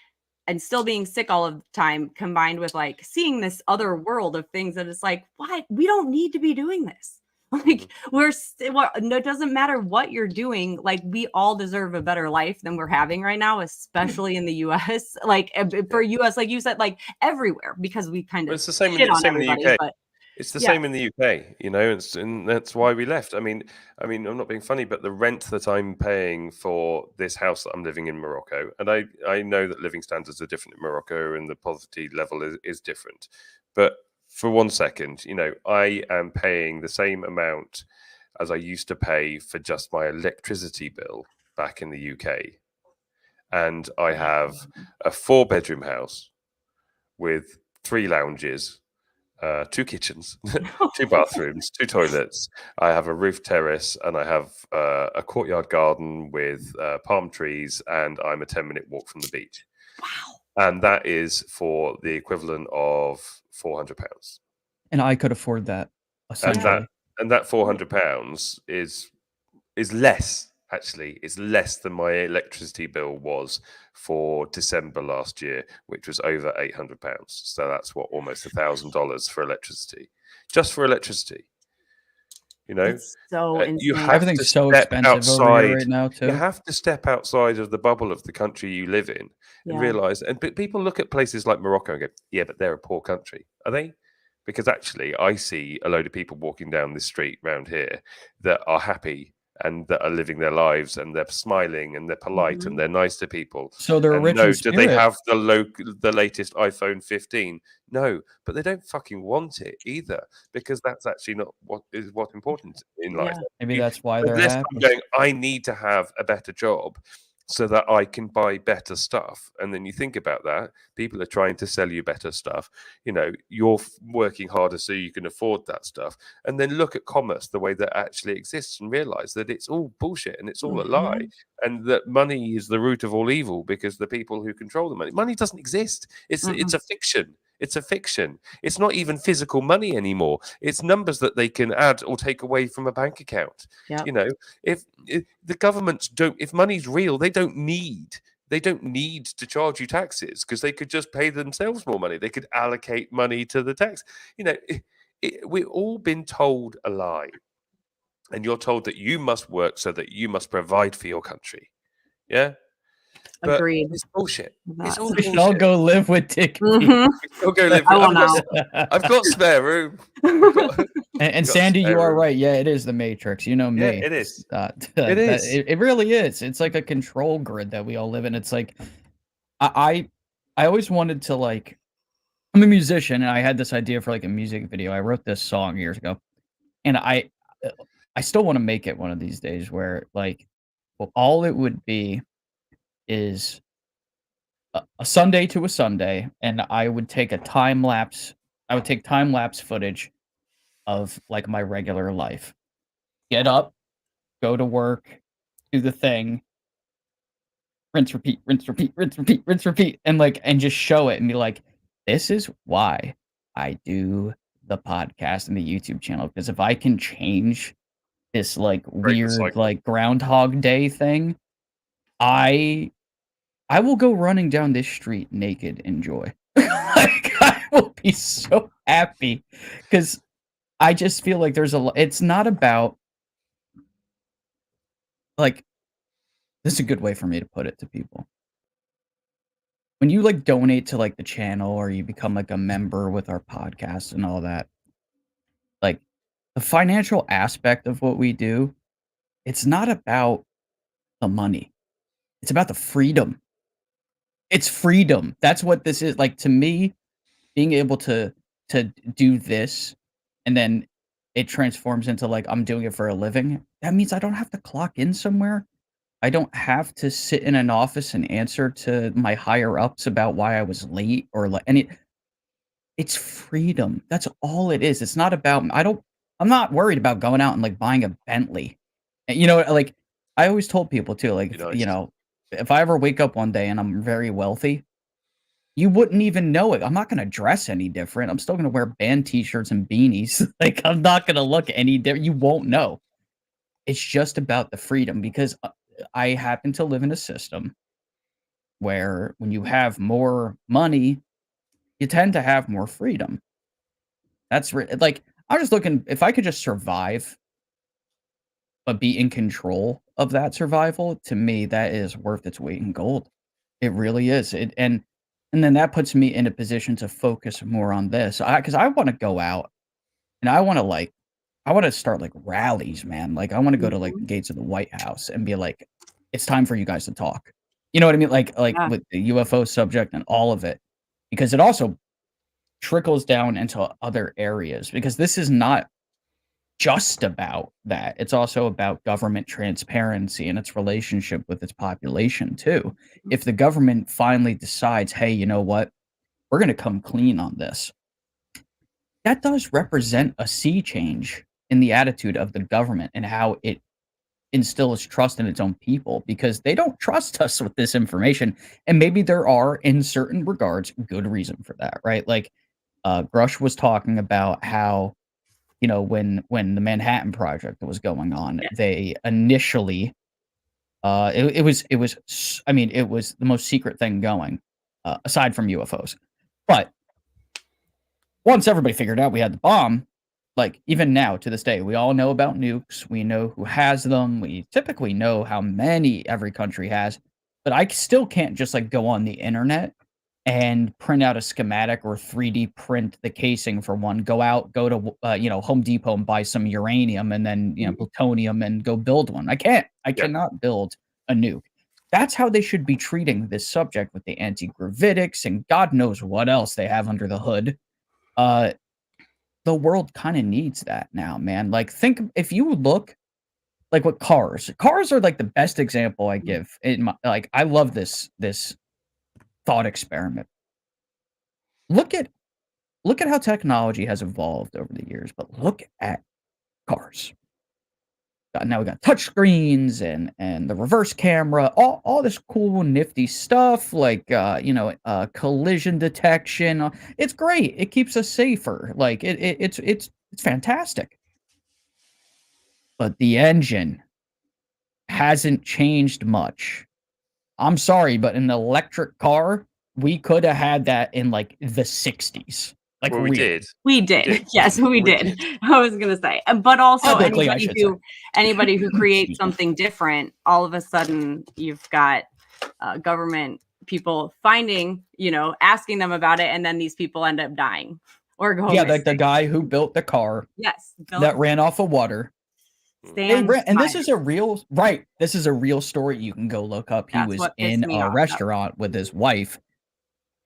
S9: and still being sick all of the time, combined with like seeing this other world of things that it's like, what? We don't need to be doing this. Like it doesn't matter what you're doing. Like we all deserve a better life than we're having right now, especially in the US, like for US, like you said, like everywhere, because we kind of
S6: it's the same
S9: shit on
S6: in the
S9: everybody,
S6: UK.
S9: but
S6: It's the same in the UK, and that's why we left. I mean, I'm not being funny, but the rent that I'm paying for this house that I'm living in Morocco, and I know that living standards are different in Morocco and the poverty level is different. But for 1 second, I am paying the same amount as I used to pay for just my electricity bill back in the UK. And I have a 4-bedroom house with 3 lounges 2 kitchens, 2 bathrooms, 2 toilets. I have a roof terrace, and I have a courtyard garden with palm trees, and I'm a 10-minute walk from the beach.
S9: Wow.
S6: And that is for the equivalent of £400.
S7: And I could afford that, essentially.
S6: And that £400 is less. Actually, it's less than my electricity bill was for December last year, which was over £800. So that's almost $1,000 for electricity, just for electricity. You know,
S9: It's so
S6: you
S9: insane.
S6: have
S7: Everything's
S6: to
S7: so
S6: step
S7: expensive over here
S6: outside.
S7: right now, too.
S6: You have to step outside of the bubble of the country you live in and
S9: Yeah.
S6: realize. And people look at places like Morocco and go, "Yeah, but they're a poor country." Are they? Because actually, I see a load of people walking down this street around here that are happy and that are living their lives, and they're smiling and they're polite and they're nice to people.
S7: So they're
S6: And
S7: rich
S6: no,
S7: in
S6: do they
S7: spirit.
S6: have the latest iPhone 15? No, but they don't fucking want it either, because that's actually not what's important in life.
S9: Yeah.
S7: Maybe that's why they're
S6: Unless
S7: happy.
S6: I'm going, I need to have a better job so that I can buy better stuff. And then you think about that, people are trying to sell you better stuff. You know, you're working harder so you can afford that stuff. And then look at commerce the way that actually exists and realize that it's all bullshit and it's all a lie. And that money is the root of all evil, because the people who control the money doesn't exist. It's a fiction. It's a fiction. It's not even physical money anymore. It's numbers that they can add or take away from a bank account.
S9: Yep.
S6: You know, if the governments don't, if money's real, they don't need to charge you taxes, because they could just pay themselves more money. They could allocate money to the tax. You know, we've all been told a lie, and you're told that you must work so that you must provide for your country. Yeah. But
S9: Agreed.
S6: it's bullshit. It's all
S7: We should
S6: bullshit.
S7: all go live with Dick.
S6: I'll go live.
S9: I want out.
S6: I've got spare room.
S7: And
S6: got
S7: Sandy, you
S6: spare
S7: are
S6: room.
S7: right. Yeah, it is the Matrix. You know me.
S6: Yeah, it is.
S7: It
S6: is.
S7: It really is. It's like a control grid that we all live in. It's like I always wanted to, like, I'm a musician, and I had this idea for like a music video. I wrote this song years ago, and I still want to make it one of these days, where, like, well, all it would be is a Sunday to a Sunday, and I would take a time lapse. I would take time lapse footage of, like, my regular life. Get up, go to work, do the thing, rinse, repeat, rinse, repeat, rinse, repeat, rinse, repeat, and, like, and just show it and be like, this is why I do the podcast and the YouTube channel, because if I can change this, like,
S6: Break the
S7: weird,
S6: cycle.
S7: like, Groundhog Day thing, I will go running down this street naked in joy. Like, I will be so happy, because I just feel like there's it's not about, like, this is a good way for me to put it to people. When you, like, donate to, like, the channel, or you become, like, a member with our podcast and all that, like, the financial aspect of what we do, it's not about the money. It's about the freedom. It's freedom. That's what this is. Like, to me, being able to do this, and then it transforms into, like, I'm doing it for a living, that means I don't have to clock in somewhere. I don't have to sit in an office and answer to my higher ups about why I was late, or, like, it's freedom. That's all it is. It's not about, I'm not worried about going out and, like, buying a Bentley. And, you know, like, I always told people too, like,
S6: Nice.
S7: you know, if I ever wake up one day and I'm very wealthy, you wouldn't even know it. I'm not gonna dress any different. I'm still gonna wear band t-shirts and beanies. Like, I'm not gonna look any different. You won't know. It's just about the freedom, because I happen to live in a system where when you have more money, you tend to have more freedom. That's like, I'm just looking, if I could just survive, but be in control of that survival, to me, that is worth its weight in gold. It really is. And then that puts me in a position to focus more on this. Because I want to go out, and I want to start, like, rallies, man. Like, I want to go to, like, the gates of the White House and be like, it's time for you guys to talk. You know what I mean? Like
S9: Yeah.
S7: with the UFO subject and all of it, because it also trickles down into other areas, because this is not just about that. It's also about government transparency and its relationship with its population too. If the government finally decides, hey, you know what? We're going to come clean on this. that does represent a sea change in the attitude of the government and how it instills trust in its own people, because they don't trust us with this information. And maybe there are, in certain regards, good reason for that, right? Like Grush was talking about how, when the Manhattan Project was going on, they initially, it was the most secret thing going, aside from UFOs. But once everybody figured out we had the bomb, like even now to this day, we all know about nukes. We know who has them. We typically know how many every country has. But I still can't just like go on the internet and print out a schematic or 3D print the casing for one. Go to Home Depot and buy some uranium and then plutonium and go build one. I can't. I cannot build a nuke. That's how they should be treating this subject with the anti-gravitics and God knows what else they have under the hood. The world kind of needs that now, man. Like, think if you look like what cars are like the best example I give. I love this thought experiment. Look at how technology has evolved over the years, but look at cars. Now we got touch screens and the reverse camera, all this cool nifty stuff like collision detection. It's great. It keeps us safer. Like it's fantastic. But the engine hasn't changed much. I'm sorry, but an electric car, we could have had that in like the 60s. Like
S6: well, we did.
S9: Yes, we did. I was gonna say, but also anybody who creates something different, all of a sudden you've got government people finding, asking them about it, and then these people end up dying or going.
S7: Yeah, like the guy who built the car.
S9: Yes,
S7: that ran off of water. And this is a real story. You can go look up. He was in a restaurant with his wife.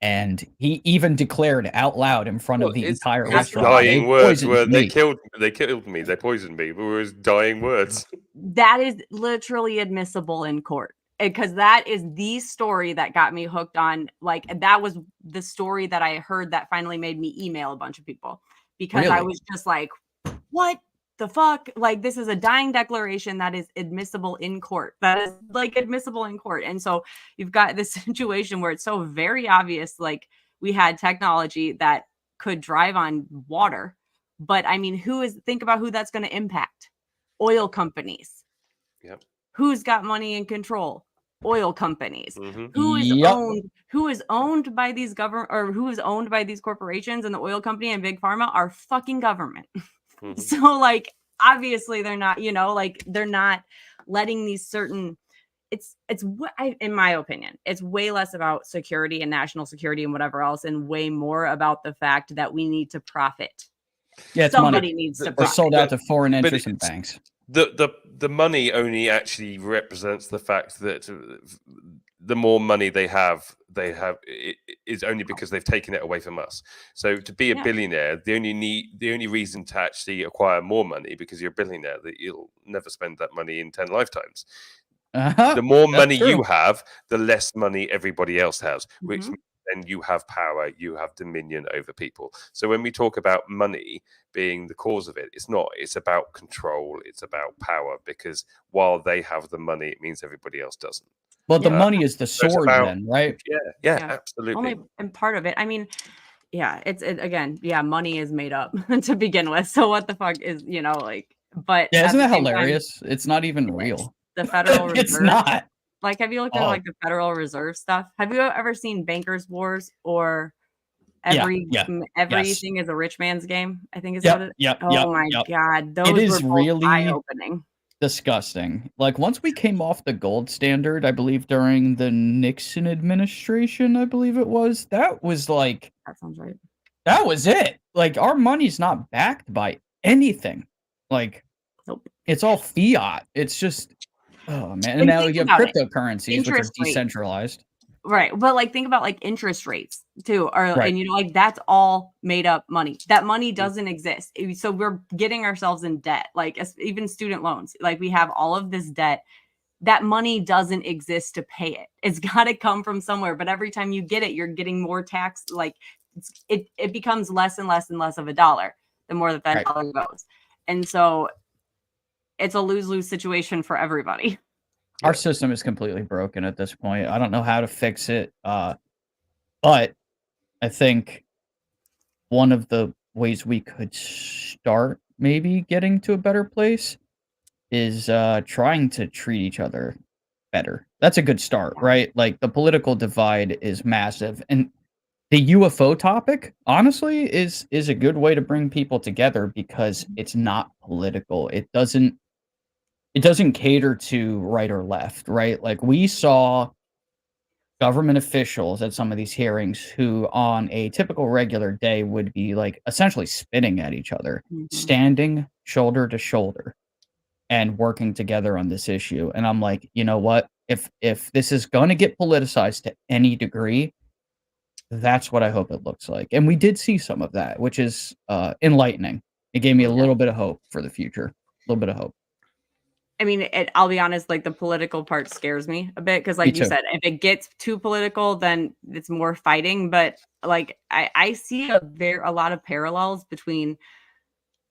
S7: And he even declared out loud in front of the entire restaurant.
S6: Dying words were they killed me. They poisoned me. But it was dying words.
S9: That is literally admissible in court, because that is the story that got me hooked on. Like, that was the story that I heard that finally made me email a bunch of people, because I was just like, what the fuck? Like, this is a dying declaration that is admissible in court. That is like admissible in court. And so you've got this situation where it's so very obvious, like we had technology that could drive on water. But I mean, think about who that's going to impact. Oil companies.
S6: Yep.
S9: Who's got money and control? Oil companies.
S6: Mm-hmm.
S9: Who is owned by these who is owned by these corporations, and the oil company and big pharma are fucking government. Mm-hmm. So like, obviously they're not, they're not letting these certain, in my opinion, it's way less about security and national security and whatever else, and way more about the fact that we need to profit.
S7: Yeah,
S9: somebody needs to profit.
S7: They're sold out to foreign interests and banks.
S6: The money only actually represents the fact that the more money they have is only because they've taken it away from us. So to be a billionaire, the only reason to actually acquire more money, because you're a billionaire, that you'll never spend that money in 10 lifetimes. The more money you have, the less money everybody else has, which means then you have power, you have dominion over people. So when we talk about money being the cause of it, it's about control, it's about power, because while they have the money, it means everybody else doesn't.
S7: Well, the money is the sword, then, right?
S6: Yeah, absolutely.
S9: And part of it, I mean, money is made up to begin with. So what the fuck is, but
S7: isn't that hilarious? It's not even real.
S9: The Federal Reserve.
S7: It's not.
S9: Like, have you looked at like the Federal Reserve stuff? Have you ever seen Bankers Wars or everything is a rich man's game? I think is what it is. God, those
S7: it is
S9: were
S7: really
S9: eye-opening.
S7: Disgusting. Like, once we came off the gold standard, I believe during the Nixon administration, I believe it was, that was like,
S9: that sounds right.
S7: That was it. Like, our money's not backed by anything. Like,
S9: nope.
S7: It's all fiat. It's just, oh man. And now you have cryptocurrencies, which are decentralized.
S9: Right. But like, think about like interest rates too. And like, that's all made up money. That money doesn't exist. So we're getting ourselves in debt, like even student loans. Like, we have all of this debt. That money doesn't exist to pay it. It's got to come from somewhere. But every time you get it, you're getting more tax, like it becomes less and less and less of a dollar the more that
S7: Right.
S9: dollar goes. And so it's a lose-lose situation for everybody.
S7: Our system is completely broken at this point. I don't know how to fix it. But I think one of the ways we could start maybe getting to a better place is trying to treat each other better. That's a good start, right? Like the political divide is massive, and the UFO topic, honestly, is a good way to bring people together because it's not political. It doesn't cater to right or left, right? Like we saw government officials at some of these hearings who on a typical regular day would be like essentially spitting at each other, standing shoulder to shoulder and working together on this issue. And I'm like, you know what? If this is going to get politicized to any degree, that's what I hope it looks like. And we did see some of that, which is enlightening. It gave me a little bit of hope for the future. A little bit of hope.
S9: I mean, I'll be honest, like the political part scares me a bit because, like you said, if it gets too political, then it's more fighting. But like I see a lot of parallels between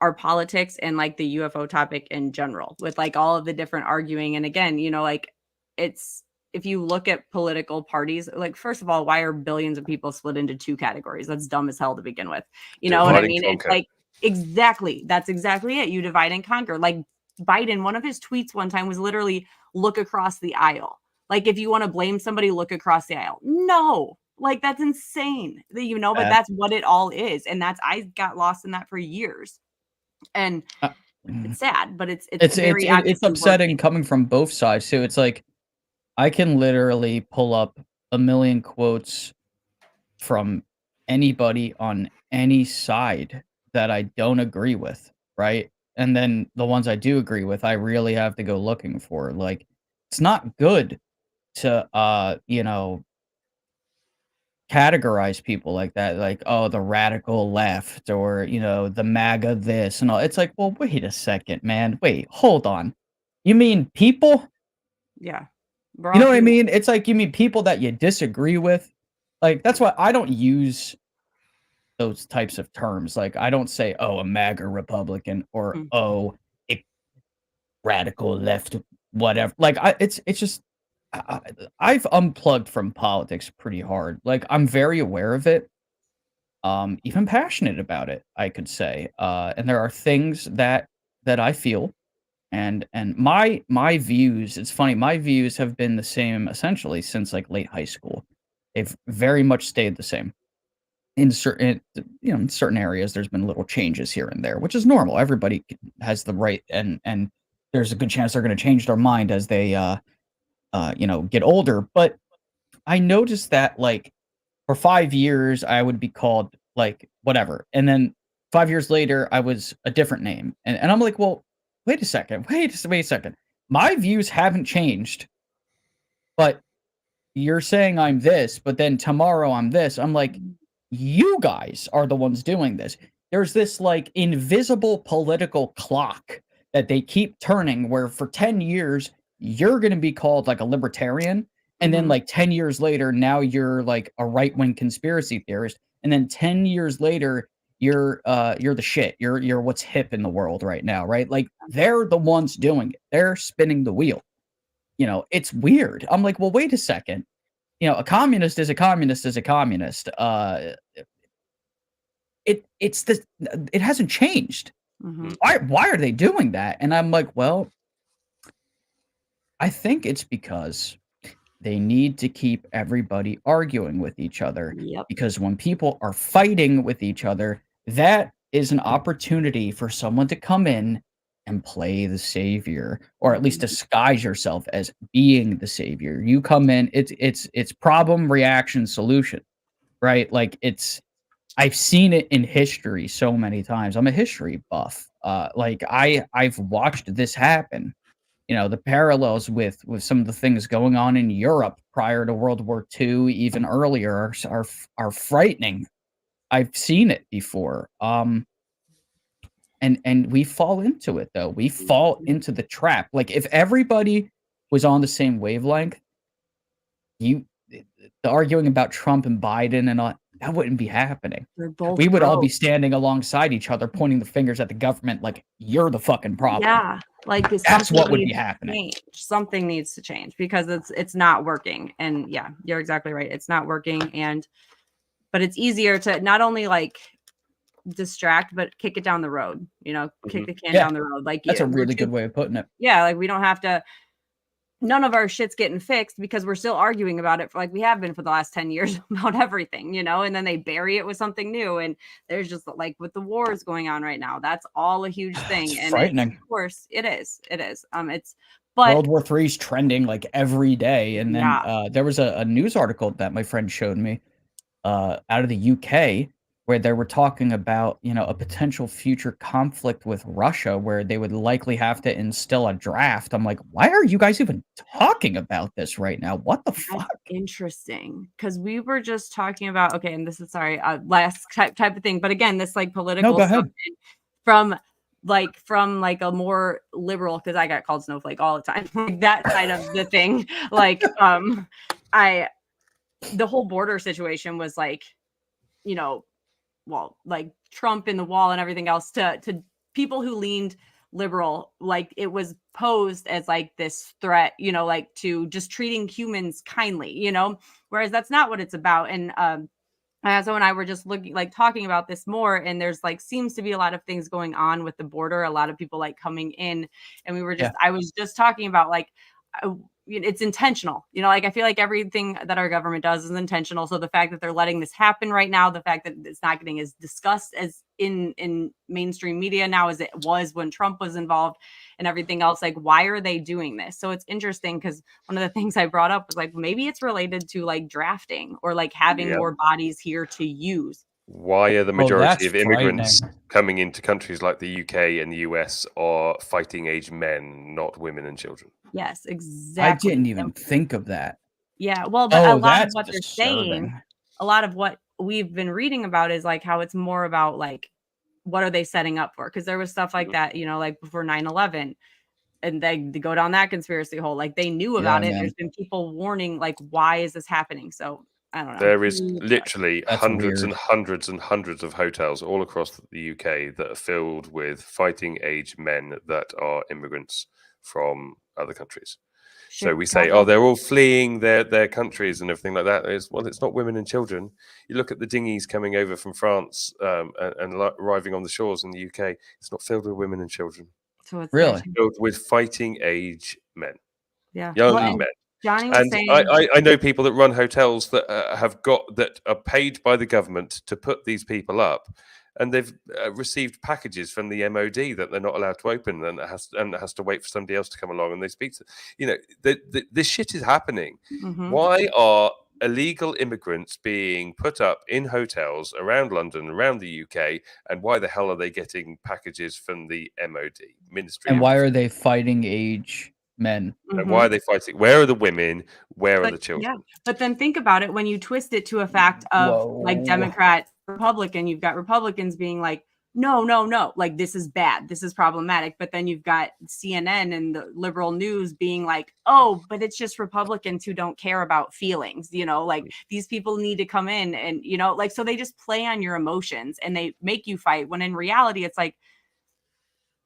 S9: our politics and like the UFO topic in general, with like all of the different arguing. And again, you know, like it's if you look at political parties, like first of all, why are billions of people split into two categories? That's dumb as hell to begin with. You know what I mean? It's like exactly that's exactly it. You divide and conquer. Like Biden, one of his tweets one time was literally look across the aisle. Like if you want to blame somebody, look across the aisle. No, like that's insane. You know, but that's what it all is. And I got lost in that for years. And it's sad, but it's
S7: upsetting coming from both sides too. It's like I can literally pull up a million quotes from anybody on any side that I don't agree with, right? And then the ones I do agree with, I really have to go looking for. Like, it's not good to, you know, categorize people like that. Like, oh, the radical left or, you know, the MAGA this and all. It's like, well, wait a second, man. Wait, hold on. You mean people?
S9: Yeah.
S7: You know what I mean? It's like, you mean people that you disagree with? Like, that's why I don't use those types of terms. Like, I don't say, oh, a MAGA Republican or, oh, a radical left, whatever. Like, it's just, I've unplugged from politics pretty hard. Like, I'm very aware of it, even passionate about it, I could say. And there are things that I feel. And my views, it's funny, my views have been the same essentially since like late high school. They've very much stayed the same. In certain areas, there's been little changes here and there, which is normal. Everybody has the right, and there's a good chance they're going to change their mind as they, get older. But I noticed that, like, for 5 years, I would be called like whatever, and then 5 years later, I was a different name, and I'm like, well, wait a second. My views haven't changed, but you're saying I'm this, but then tomorrow I'm this. I'm like, you guys are the ones doing this. There's this like invisible political clock that they keep turning where for 10 years, you're going to be called like a libertarian. And then like 10 years later, now you're like a right-wing conspiracy theorist. And then 10 years later, you're the shit. You're what's hip in the world right now, right? Like they're the ones doing it. They're spinning the wheel. You know, it's weird. I'm like, well, wait a second. You know, a communist is a communist is a communist. It hasn't changed. Why are they doing that? And I'm like, well, I think it's because they need to keep everybody arguing with each other. Because when people are fighting with each other, that is an opportunity for someone to come in and play the savior, or at least disguise yourself as being the savior. You come in, it's problem, reaction, solution, right? Like I've seen it in history so many times. I'm a history buff. Like I've watched this happen. You know, the parallels with some of the things going on in Europe prior to World War II, even earlier, are frightening. I've seen it before. And we fall into it, though. We fall into the trap. Like, if everybody was on the same wavelength, the arguing about Trump and Biden and all, that wouldn't be happening.
S9: They're both
S7: We would all be
S9: broke.
S7: standing alongside each other, pointing the fingers at the government like, you're the fucking problem.
S9: Yeah, like
S7: That's what would be happening.
S9: change. Something needs to change because it's not working. And yeah, you're exactly right. It's not working. But it's easier to not only like distract, but kick it down the road. Kick the can down the road. Like
S7: that's a really good way of putting it.
S9: Yeah, like we don't have to. None of our shit's getting fixed because we're still arguing about it for like we have been for the last 10 years about everything, and then they bury it with something new. And there's just like with the wars going on right now, that's all a huge thing.
S7: It's
S9: and
S7: frightening.
S9: Of course it is.
S7: But World War III's trending like every day. And then there was a news article that my friend showed me out of the UK where they were talking about, a potential future conflict with Russia where they would likely have to instill a draft. I'm like, why are you guys even talking about this right now? What the fuck?
S9: Interesting. Because we were just talking about, okay, and this is last type of thing. But again, this like political stuff from a more liberal, because I got called snowflake all the time, like that side of the thing. Like the whole border situation was like, like Trump in the wall and everything else to people who leaned liberal, like it was posed as like this threat, like to just treating humans kindly, whereas that's not what it's about. And so and I were just talking about this more, and there's like seems to be a lot of things going on with the border, a lot of people like coming in, and I was just talking about like it's intentional, like I feel like everything that our government does is intentional. So the fact that they're letting this happen right now, the fact that it's not getting as discussed as in mainstream media now as it was when Trump was involved and everything else, like why are they doing this? So it's interesting because one of the things I brought up was like maybe it's related to like drafting or like having more bodies here to use.
S6: Why are the majority of immigrants coming into countries like the UK and the US are fighting age men, not women and children?
S9: Yes, exactly.
S7: I didn't even think of that.
S9: Yeah, well, but a lot of what they're saying, a lot of what we've been reading about is like how it's more about like what are they setting up for? Because there was stuff like that, like before 9/11, and they go down that conspiracy hole. Like they knew about it. Man. There's been people warning, like, why is this happening? So I don't know.
S6: There is literally hundreds and hundreds and hundreds of hotels all across the UK that are filled with fighting age men that are immigrants from other countries. So we say, oh, they're all fleeing their countries and everything like that. Well, it's not women and children. You look at the dinghies coming over from France and arriving on the shores in the UK. It's not filled with women and children.
S9: So it's
S7: really
S6: filled with fighting age men.
S9: Yeah,
S6: young men.
S9: Johnny was saying,
S6: I know people that run hotels that that are paid by the government to put these people up, and they've received packages from the MOD that they're not allowed to open, and it has to wait for somebody else to come along and they speak to. This shit is happening.
S9: Mm-hmm.
S6: Why are illegal immigrants being put up in hotels around London, around the UK, and why the hell are they getting packages from the MOD Ministry?
S7: And why are they fighting age men?
S6: And why are they fighting? Where are the women? Where are the children?
S9: Yeah. But then think about it when you twist it to a fact of like Democrat, Republican, you've got Republicans being like, no, like this is bad, this is problematic. But then you've got CNN and the liberal news being like, oh, but it's just Republicans who don't care about feelings, like these people need to come in and, like, so they just play on your emotions and they make you fight when in reality, it's like,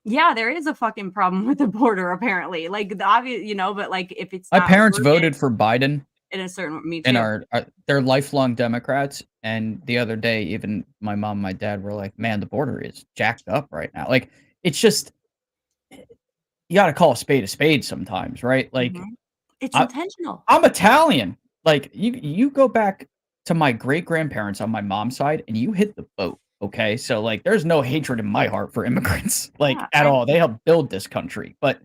S9: yeah, there is a fucking problem with the border, apparently. Like the obvious, but like if it's
S7: my parents voted for Biden
S9: in a certain me too.
S7: And they're lifelong Democrats. And the other day, even my mom and my dad were like, man, the border is jacked up right now. Like it's just you gotta call a spade sometimes, right? Like
S9: it's intentional.
S7: I'm Italian. Like you go back to my great grandparents on my mom's side and you hit the boat. Okay, so like there's no hatred in my heart for immigrants, like at all. They helped build this country, but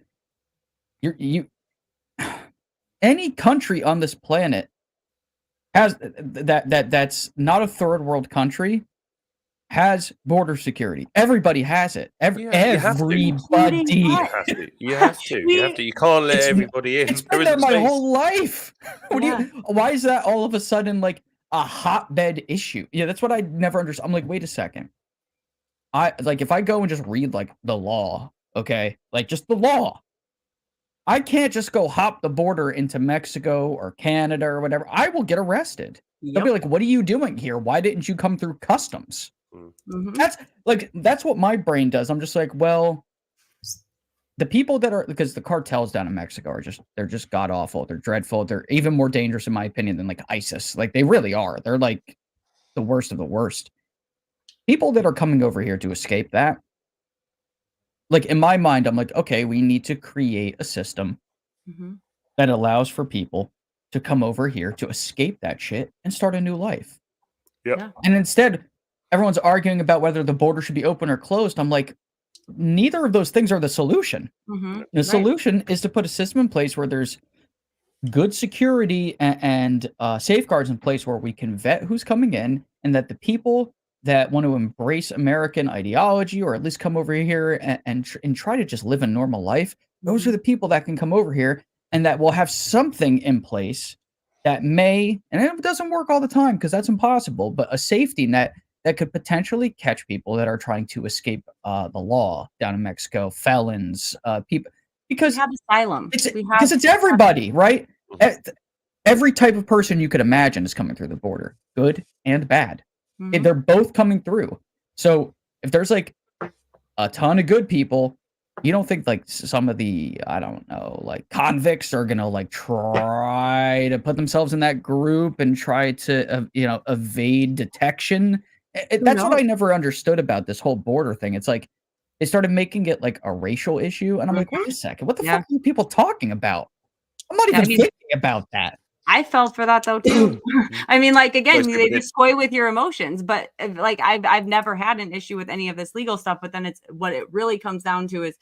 S7: any country on this planet has that's not a third world country has border security. Everybody has it. Everybody.
S6: You have to. You can't let everybody in.
S7: It's been there my whole life. Why is that all of a sudden like a hotbed issue? Yeah, that's what I never understood. I'm like, wait a second. If I go and just read like the law, okay, like just the law, I can't just go hop the border into Mexico or Canada or whatever. I will get arrested. They'll be like, "What are you doing here? Why didn't you come through customs?" That's what my brain does. I'm just like, well, the people that are, because the cartels down in Mexico are they're just god awful. They're dreadful. They're even more dangerous, in my opinion, than like ISIS. Like, they really are. They're like the worst of the worst. People that are coming over here to escape that, like, in my mind, I'm like, okay, we need to create a system that allows for people to come over here to escape that shit and start a new life.
S6: Yeah.
S7: And instead, everyone's arguing about whether the border should be open or closed. I'm like, neither of those things are the solution. The solution is to put a system in place where there's good security and safeguards in place where we can vet who's coming in, and that the people that want to embrace American ideology, or at least come over here and try to just live a normal life, those are the people that can come over here, and that will have something in place that may, and it doesn't work all the time because that's impossible, but a safety net that could potentially catch people that are trying to escape the law down in Mexico, felons, people, because
S9: we have asylum.
S7: Because it's everybody, right? Every type of person you could imagine is coming through the border, good and bad. They're both coming through. So if there's like a ton of good people, you don't think like some of the, I don't know, like convicts are gonna like try to put themselves in that group and try to evade detection? That's what I never understood about this whole border thing. It's like they started making it like a racial issue, and I'm like, wait a second, what the fuck are you people talking about? I'm not even thinking about that.
S9: I fell for that though too. I mean, like, again, they just toy with your emotions, but like I've never had an issue with any of this legal stuff. But then it's what it really comes down to is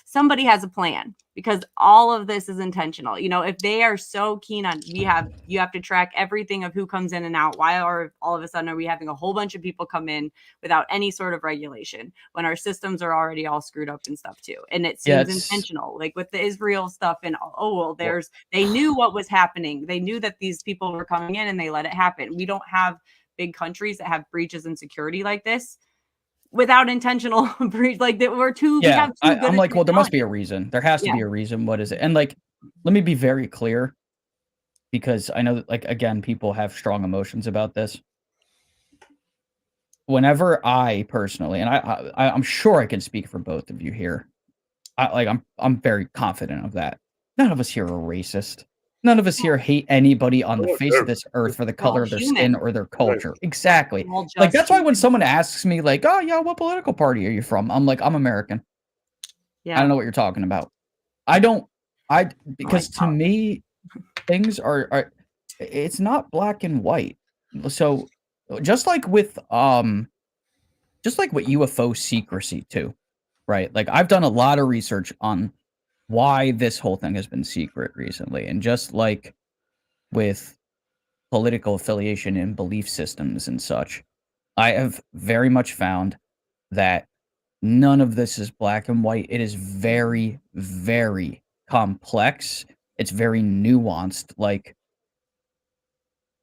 S9: somebody has a plan, because all of this is intentional. You know, if they are so keen on, you have to track everything of who comes in and out. Why are all of a sudden are we having a whole bunch of people come in without any sort of regulation when our systems are already all screwed up and stuff too? And it seems intentional, like with the Israel stuff, and they knew what was happening. They knew that these people were coming in and they let it happen. We don't have big countries that have breaches in security like this without intentional breach. Like that we're too.
S7: Yeah, I'm like, well, there must be a reason. There has to be a reason. What is it? And like, let me be very clear, because I know that, like, again, people have strong emotions about this. Whenever I personally, and I'm sure I can speak for both of you here, I'm very confident of that. None of us here are racist. None of us here hate anybody on the face of this earth for the color of their skin or their culture. Exactly. Like, that's why when someone asks me, like, oh, yeah, what political party are you from? I'm like, I'm American. I don't know what you're talking about. Because to me, things are, it's not black and white. So just like with UFO secrecy too, right? Like, I've done a lot of research on why this whole thing has been secret recently. And just like with political affiliation and belief systems and such, I have very much found that none of this is black and white. It is very, very complex. It's very nuanced. Like,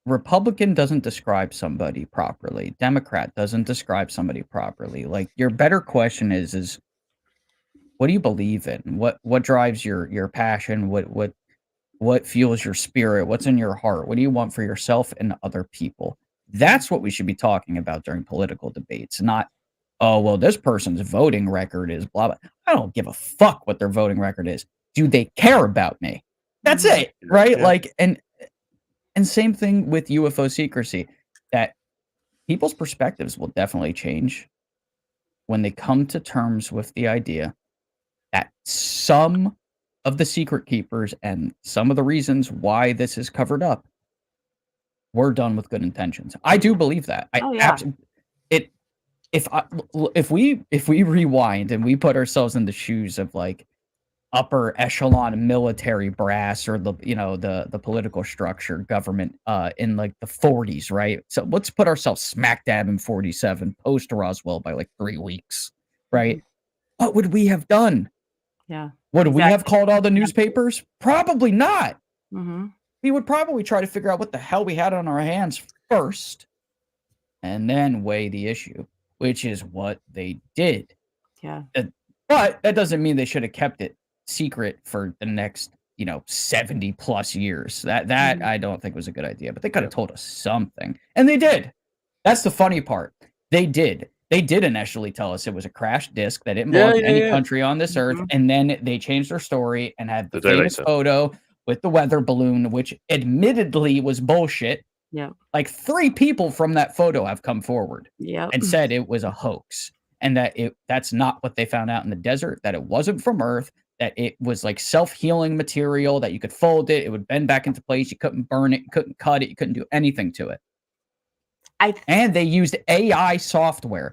S7: Republican doesn't describe somebody properly. Democrat doesn't describe somebody properly. Like, your better question is what do you believe in? What drives your passion? What fuels your spirit? What's in your heart? What do you want for yourself and other people? That's what we should be talking about during political debates, not, oh, well, this person's voting record is blah, blah. I don't give a fuck what their voting record is. Do they care about me? That's it, right? Yeah. Like, and same thing with UFO secrecy, that people's perspectives will definitely change when they come to terms with the idea that some of the secret keepers and some of the reasons why this is covered up were done with good intentions. I do believe that. If we rewind and we put ourselves in the shoes of like upper echelon military brass, or the political structure government in like the 40s, right? So let's put ourselves smack dab in 47, post Roswell by like 3 weeks, right? What would we have done?
S9: Yeah.
S7: Would we have called all the newspapers? Probably not. We would probably try to figure out what the hell we had on our hands first, and then weigh the issue, which is what they did.
S9: Yeah.
S7: But that doesn't mean they should have kept it secret for the next 70 plus years. That I don't think was a good idea, but they could have told us something, and they did. That's the funny part. They did initially tell us it was a crashed disc that didn't belong to any country on this earth, and then they changed their story and had the famous photo with the weather balloon, which admittedly was bullshit.
S9: Yeah.
S7: Like 3 people from that photo have come forward and said it was a hoax, and that that's not what they found out in the desert, that it wasn't from Earth, that it was like self-healing material, that you could fold it, it would bend back into place, you couldn't burn it, you couldn't cut it, you couldn't do anything to it. And they used AI software,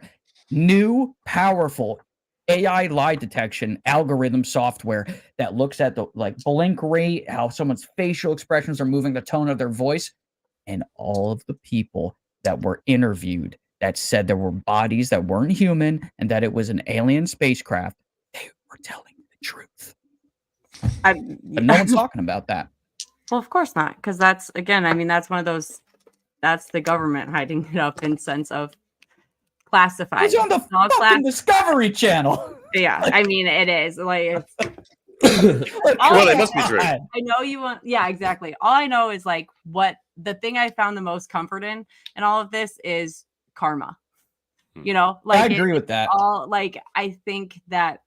S7: new, powerful AI lie detection algorithm software that looks at the blink rate, how someone's facial expressions are moving, the tone of their voice, and all of the people that were interviewed that said there were bodies that weren't human and that it was an alien spacecraft, they were telling the truth. But no one's talking about that.
S9: Well, of course not, because that's, again, I mean, that's one of those, that's the government hiding it up in sense of classified.
S7: It's on the fucking Discovery Channel.
S9: Yeah, I mean, it is. Like,
S6: Well, it must be true.
S9: I know you want, yeah, exactly. All I know is like what the thing I found the most comfort in all of this is karma. Like
S7: I agree with that.
S9: I think that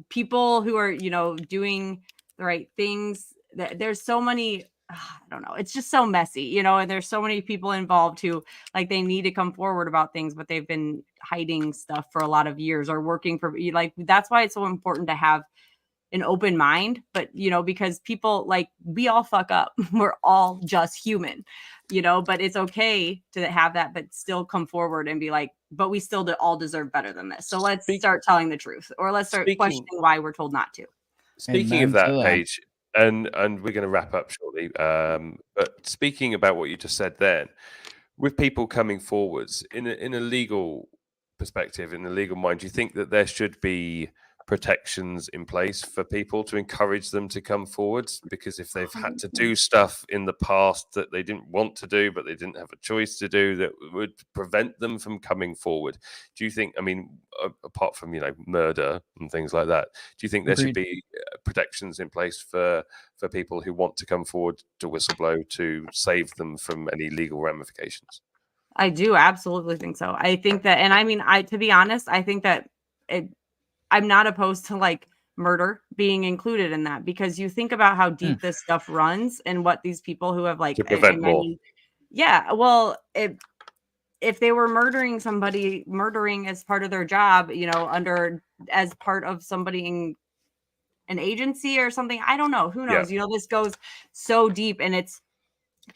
S9: people who are, doing the right things, there's so many, I don't know, it's just so messy, and there's so many people involved who they need to come forward about things, but they've been hiding stuff for a lot of years or working for, that's why it's so important to have an open mind. But, because people, we all fuck up. We're all just human, but it's okay to have that, but still come forward and be like, but we still all deserve better than this. So let's start telling the truth, or let's start questioning why we're told not to.
S6: Speaking of that, Paige, and we're going to wrap up shortly. But speaking about what you just said then, with people coming forwards in a legal perspective, in a legal mind, do you think that there should be protections in place for people to encourage them to come forwards? Because if they've had to do stuff in the past that they didn't want to do, but they didn't have a choice to do, that would prevent them from coming forward. Do you think, I mean, apart from, murder and things like that, do you think there should be protections in place for people who want to come forward to whistleblow to save them from any legal ramifications?
S9: I do absolutely think so. I think that, and I mean, to be honest, I think that I'm not opposed to murder being included in that, because you think about how deep this stuff runs and what these people who have
S6: to prevent more.
S9: Yeah, well, if they were murdering as part of their job, as part of somebody in an agency or something, I don't know, who knows?
S6: Yeah.
S9: This goes so deep, and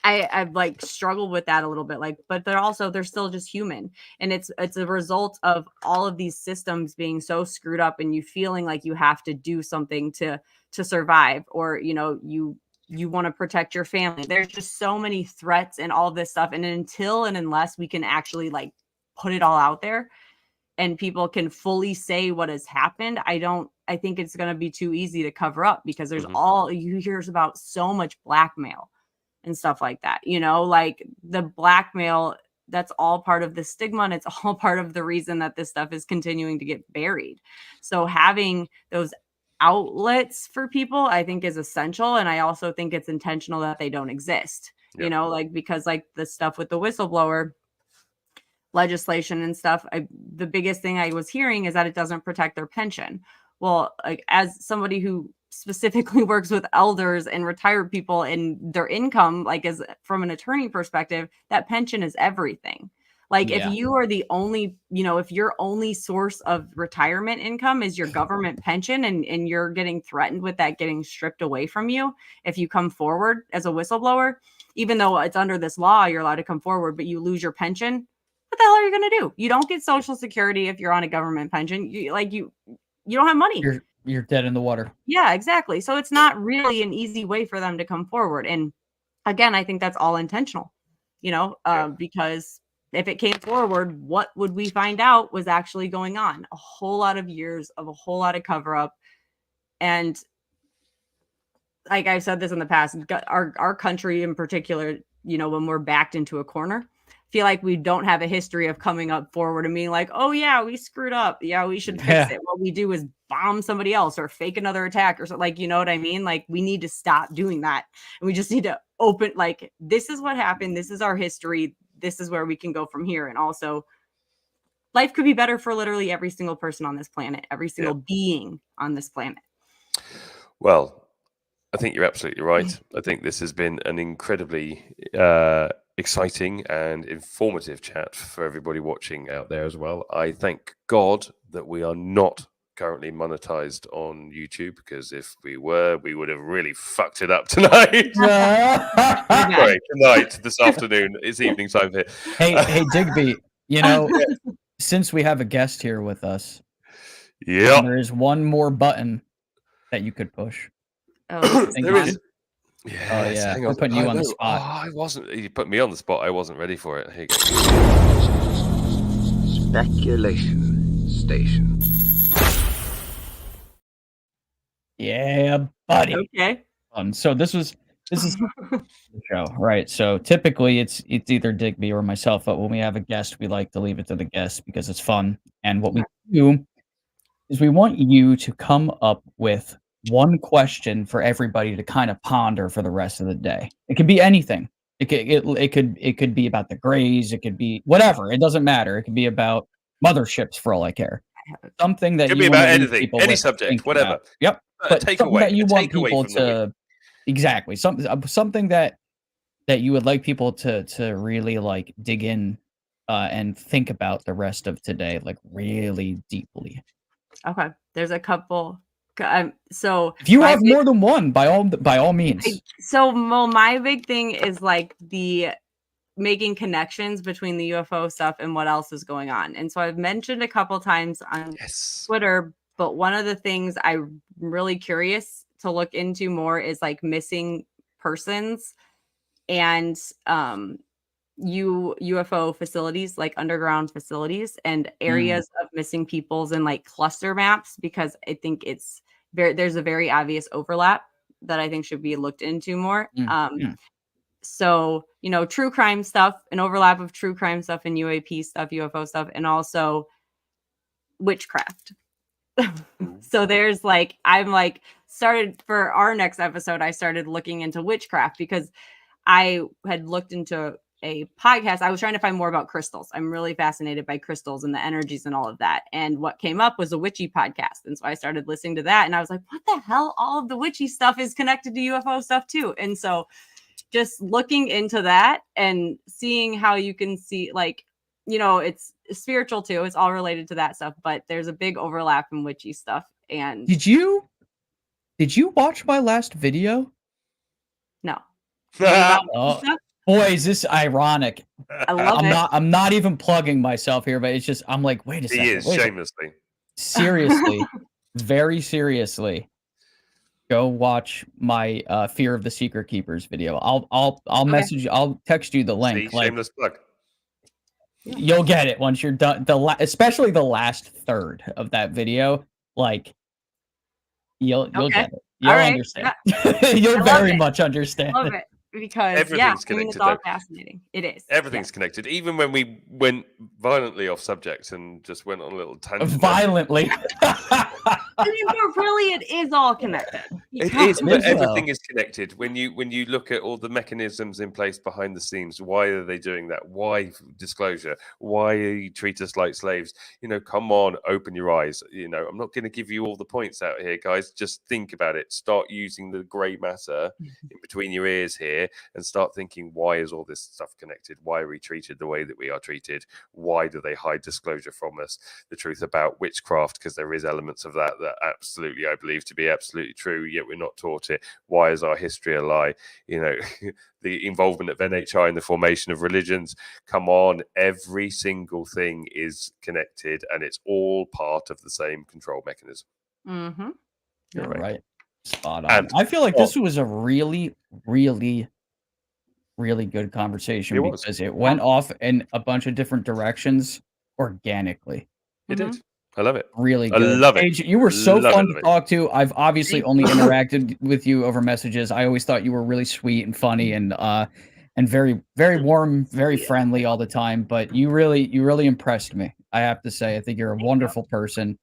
S9: I've struggled with that a little bit, but they're still just human, and it's a result of all of these systems being so screwed up, and you feeling like you have to do something to survive, or you want to protect your family. There's just so many threats and all this stuff, and unless we can actually put it all out there and people can fully say what has happened, I think it's going to be too easy to cover up, because there's you hear about so much blackmail and stuff like that, the blackmail, that's all part of the stigma, and it's all part of the reason that this stuff is continuing to get buried. So having those outlets for people, I think, is essential. And I also think it's intentional that they don't exist, because the stuff with the whistleblower legislation and stuff, the biggest thing I was hearing is that it doesn't protect their pension. Well, as somebody who specifically works with elders and retired people and their income, as from an attorney perspective, that pension is everything. If you are the only, if your only source of retirement income is your government pension, and you're getting threatened with that getting stripped away from you if you come forward as a whistleblower, even though it's under this law, you're allowed to come forward, but you lose your pension, what the hell are you going to do? You don't get Social Security if you're on a government pension. You don't have money.
S7: You're dead in the water.
S9: Yeah, exactly. So it's not really an easy way for them to come forward. And again, I think that's all intentional, because if it came forward, what would we find out was actually going on? A whole lot of years of a whole lot of cover up. And I've said this in the past, our country in particular, when we're backed into a corner, feel like we don't have a history of coming up forward and being like, oh yeah, we screwed up. Yeah, we should fix it. What we do is bomb somebody else or fake another attack or something. Like, you know what I mean? Like, we need to stop doing that. And we just need to open, like, this is what happened. This is our history. This is where we can go from here. And also, life could be better for literally every single person on this planet, every single being on this planet.
S6: Well, I think you're absolutely right. I think this has been an incredibly exciting and informative chat for everybody watching out there as well. I thank God that we are not currently monetized on YouTube, because if we were, we would have really fucked it up tonight. Sorry, tonight, this afternoon, it's evening time here.
S7: Hey, Digby, you know, since we have a guest here with us, there is one more button that you could push.
S9: Oh,
S6: there is.
S7: Yes, oh yeah, I'm putting you on the spot.
S6: I wasn't. You put me on the spot. I wasn't ready for it. Here you go.
S8: Speculation Station.
S7: Yeah, buddy.
S9: Okay.
S7: So this is the show, right? So typically it's either Digby or myself, but when we have a guest, we like to leave it to the guest because it's fun. And what we do is we want you to come up with one question for everybody to kind of ponder for the rest of the day. It could be anything. It could be about the Greys. It could be whatever. It doesn't matter. It could be about motherships for all I care. Something that
S6: could
S7: you
S6: be
S7: want
S6: about
S7: to leave
S6: anything,
S7: people
S6: any
S7: with,
S6: subject,
S7: think
S6: whatever.
S7: about. Yep. But
S6: Take
S7: something
S6: away.
S7: that you want
S6: Take away
S7: people
S6: from the week.
S7: to exactly something that you would like people to really like dig in and think about the rest of today, like really deeply.
S9: Okay. There's a couple. So
S7: if you have more than one, by all means.
S9: So my big thing is like the making connections between the UFO stuff and what else is going on. And so I've mentioned a couple times on Twitter, but one of the things I'm really curious to look into more is like missing persons and UFO facilities, like underground facilities and areas of missing peoples and like cluster maps, because I think there's a very obvious overlap that I think should be looked into more. So, you know, true crime stuff, an overlap of true crime stuff and UAP stuff, UFO stuff, and also witchcraft. So there's like, I'm like started for our next episode, I started looking into witchcraft because I had looked into a podcast. I was trying to find more about crystals. I'm really fascinated by crystals and the energies and all of that. And what came up was a witchy podcast. And so I started listening to that and I was like, what the hell? All of the witchy stuff is connected to UFO stuff too. And so just looking into that and seeing how you can see, like, you know, it's spiritual too. It's all related to that stuff, but there's a big overlap in witchy stuff. And
S7: did you watch my last video?
S9: No.
S7: Boy, is this ironic.
S9: I love it.
S7: I'm not even plugging myself here, but it's just, I'm like, wait a second.
S6: He is, shamelessly.
S7: Seriously, very seriously. Go watch my Fear of the Secret Keepers video. I'll message you. I'll text you the link.
S6: See, shameless plug.
S7: You'll get it once you're done. Especially the last third of that video. Like, you'll get it. You'll understand. You'll very much understand.
S9: Love it. Because
S6: everything's connected,
S9: it's all fascinating. It is.
S6: Everything's connected. Even when we went violently off subject and just went on a little tangent.
S7: Violently.
S9: I mean, but really, it is all connected.
S6: It is, but everything is connected. When you look at all the mechanisms in place behind the scenes, why are they doing that? Why disclosure? Why you treat us like slaves? You know, come on, open your eyes. You know, I'm not going to give you all the points out here, guys. Just think about it. Start using the grey matter in between your ears here and start thinking, why is all this stuff connected? Why are we treated the way that we are treated? Why do they hide disclosure from us? The truth about witchcraft, because there is elements of that absolutely I believe to be absolutely true, yet we're not taught it. Why is our history a lie? You know, the involvement of NHI in the formation of religions. Come on, every single thing is connected and it's all part of the same control mechanism.
S9: Mm-hmm.
S7: You're right. Spot on. And I feel like this was a really, really, really good conversation because it went off in a bunch of different directions organically.
S6: It did. I love it.
S7: Really good.
S6: I love it.
S7: Paige, you were so fun to talk to. I've obviously only interacted with you over messages. I always thought you were really sweet and funny, and and very, very warm, very friendly all the time. But you really impressed me. I have to say, I think you're a wonderful person.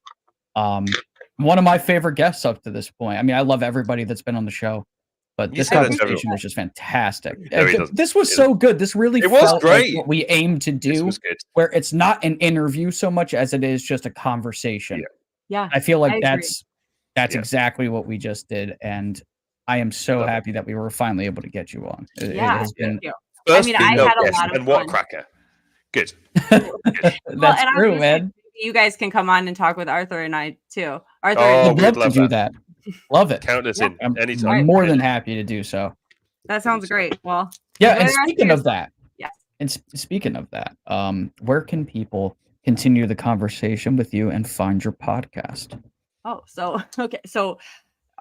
S7: One of my favorite guests up to this point. I mean, I love everybody that's been on the show, but this conversation was just fantastic. This was so good. This really felt like what we aim to do, where it's not an interview so much as it is just a conversation.
S9: Yeah,
S7: I feel like that's exactly what we just did, and I am so happy that we were finally able to get you on. It has been.
S9: I mean, I had a lot of
S6: and what cracker. Good.
S7: That's true, man.
S9: You guys can come on and talk with Arthur and I too. Arthur,
S7: I'd love to do that. Love it.
S6: Count us in anytime.
S7: I'm more than happy to do so.
S9: That sounds great. Well,
S7: yeah. And speaking of that,
S9: yes.
S7: And speaking of that, where can people continue the conversation with you and find your podcast?
S9: Oh, so okay, so.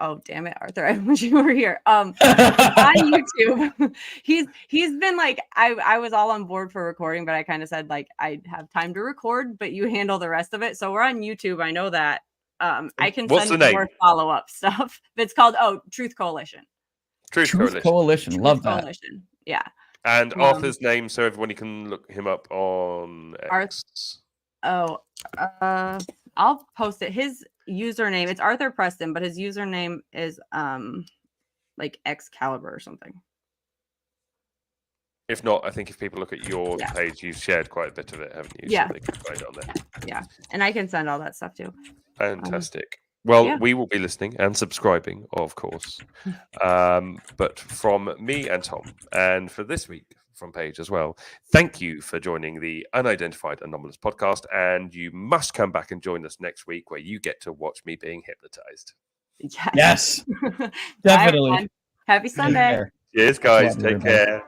S9: Oh damn it, Arthur! I wish you were here. On YouTube, he's been like I was all on board for recording, but I kind of said like I have time to record, but you handle the rest of it. So we're on YouTube. I know that. I can send more follow-up stuff. It's called Truth Coalition.
S7: Truth Coalition. Love that.
S9: Coalition. Yeah.
S6: And Arthur's name, so everybody can look him up on X.
S9: I'll post it. His username, it's Arthur Preston, but his username is like Excalibur or something.
S6: If not, I think if people look at your page, you've shared quite a bit of it, haven't you?
S9: Yeah.
S6: So they can find it on there.
S9: Yeah. And I can send all that stuff too.
S6: Fantastic. Well, we will be listening and subscribing, of course. But from me and Tom, and for this week from Paige as well, thank you for joining the Unidentified Anomalous Podcast. And you must come back and join us next week where you get to watch me being hypnotized.
S7: Yes. Definitely.
S9: Happy Sunday.
S6: Cheers, guys. Take care.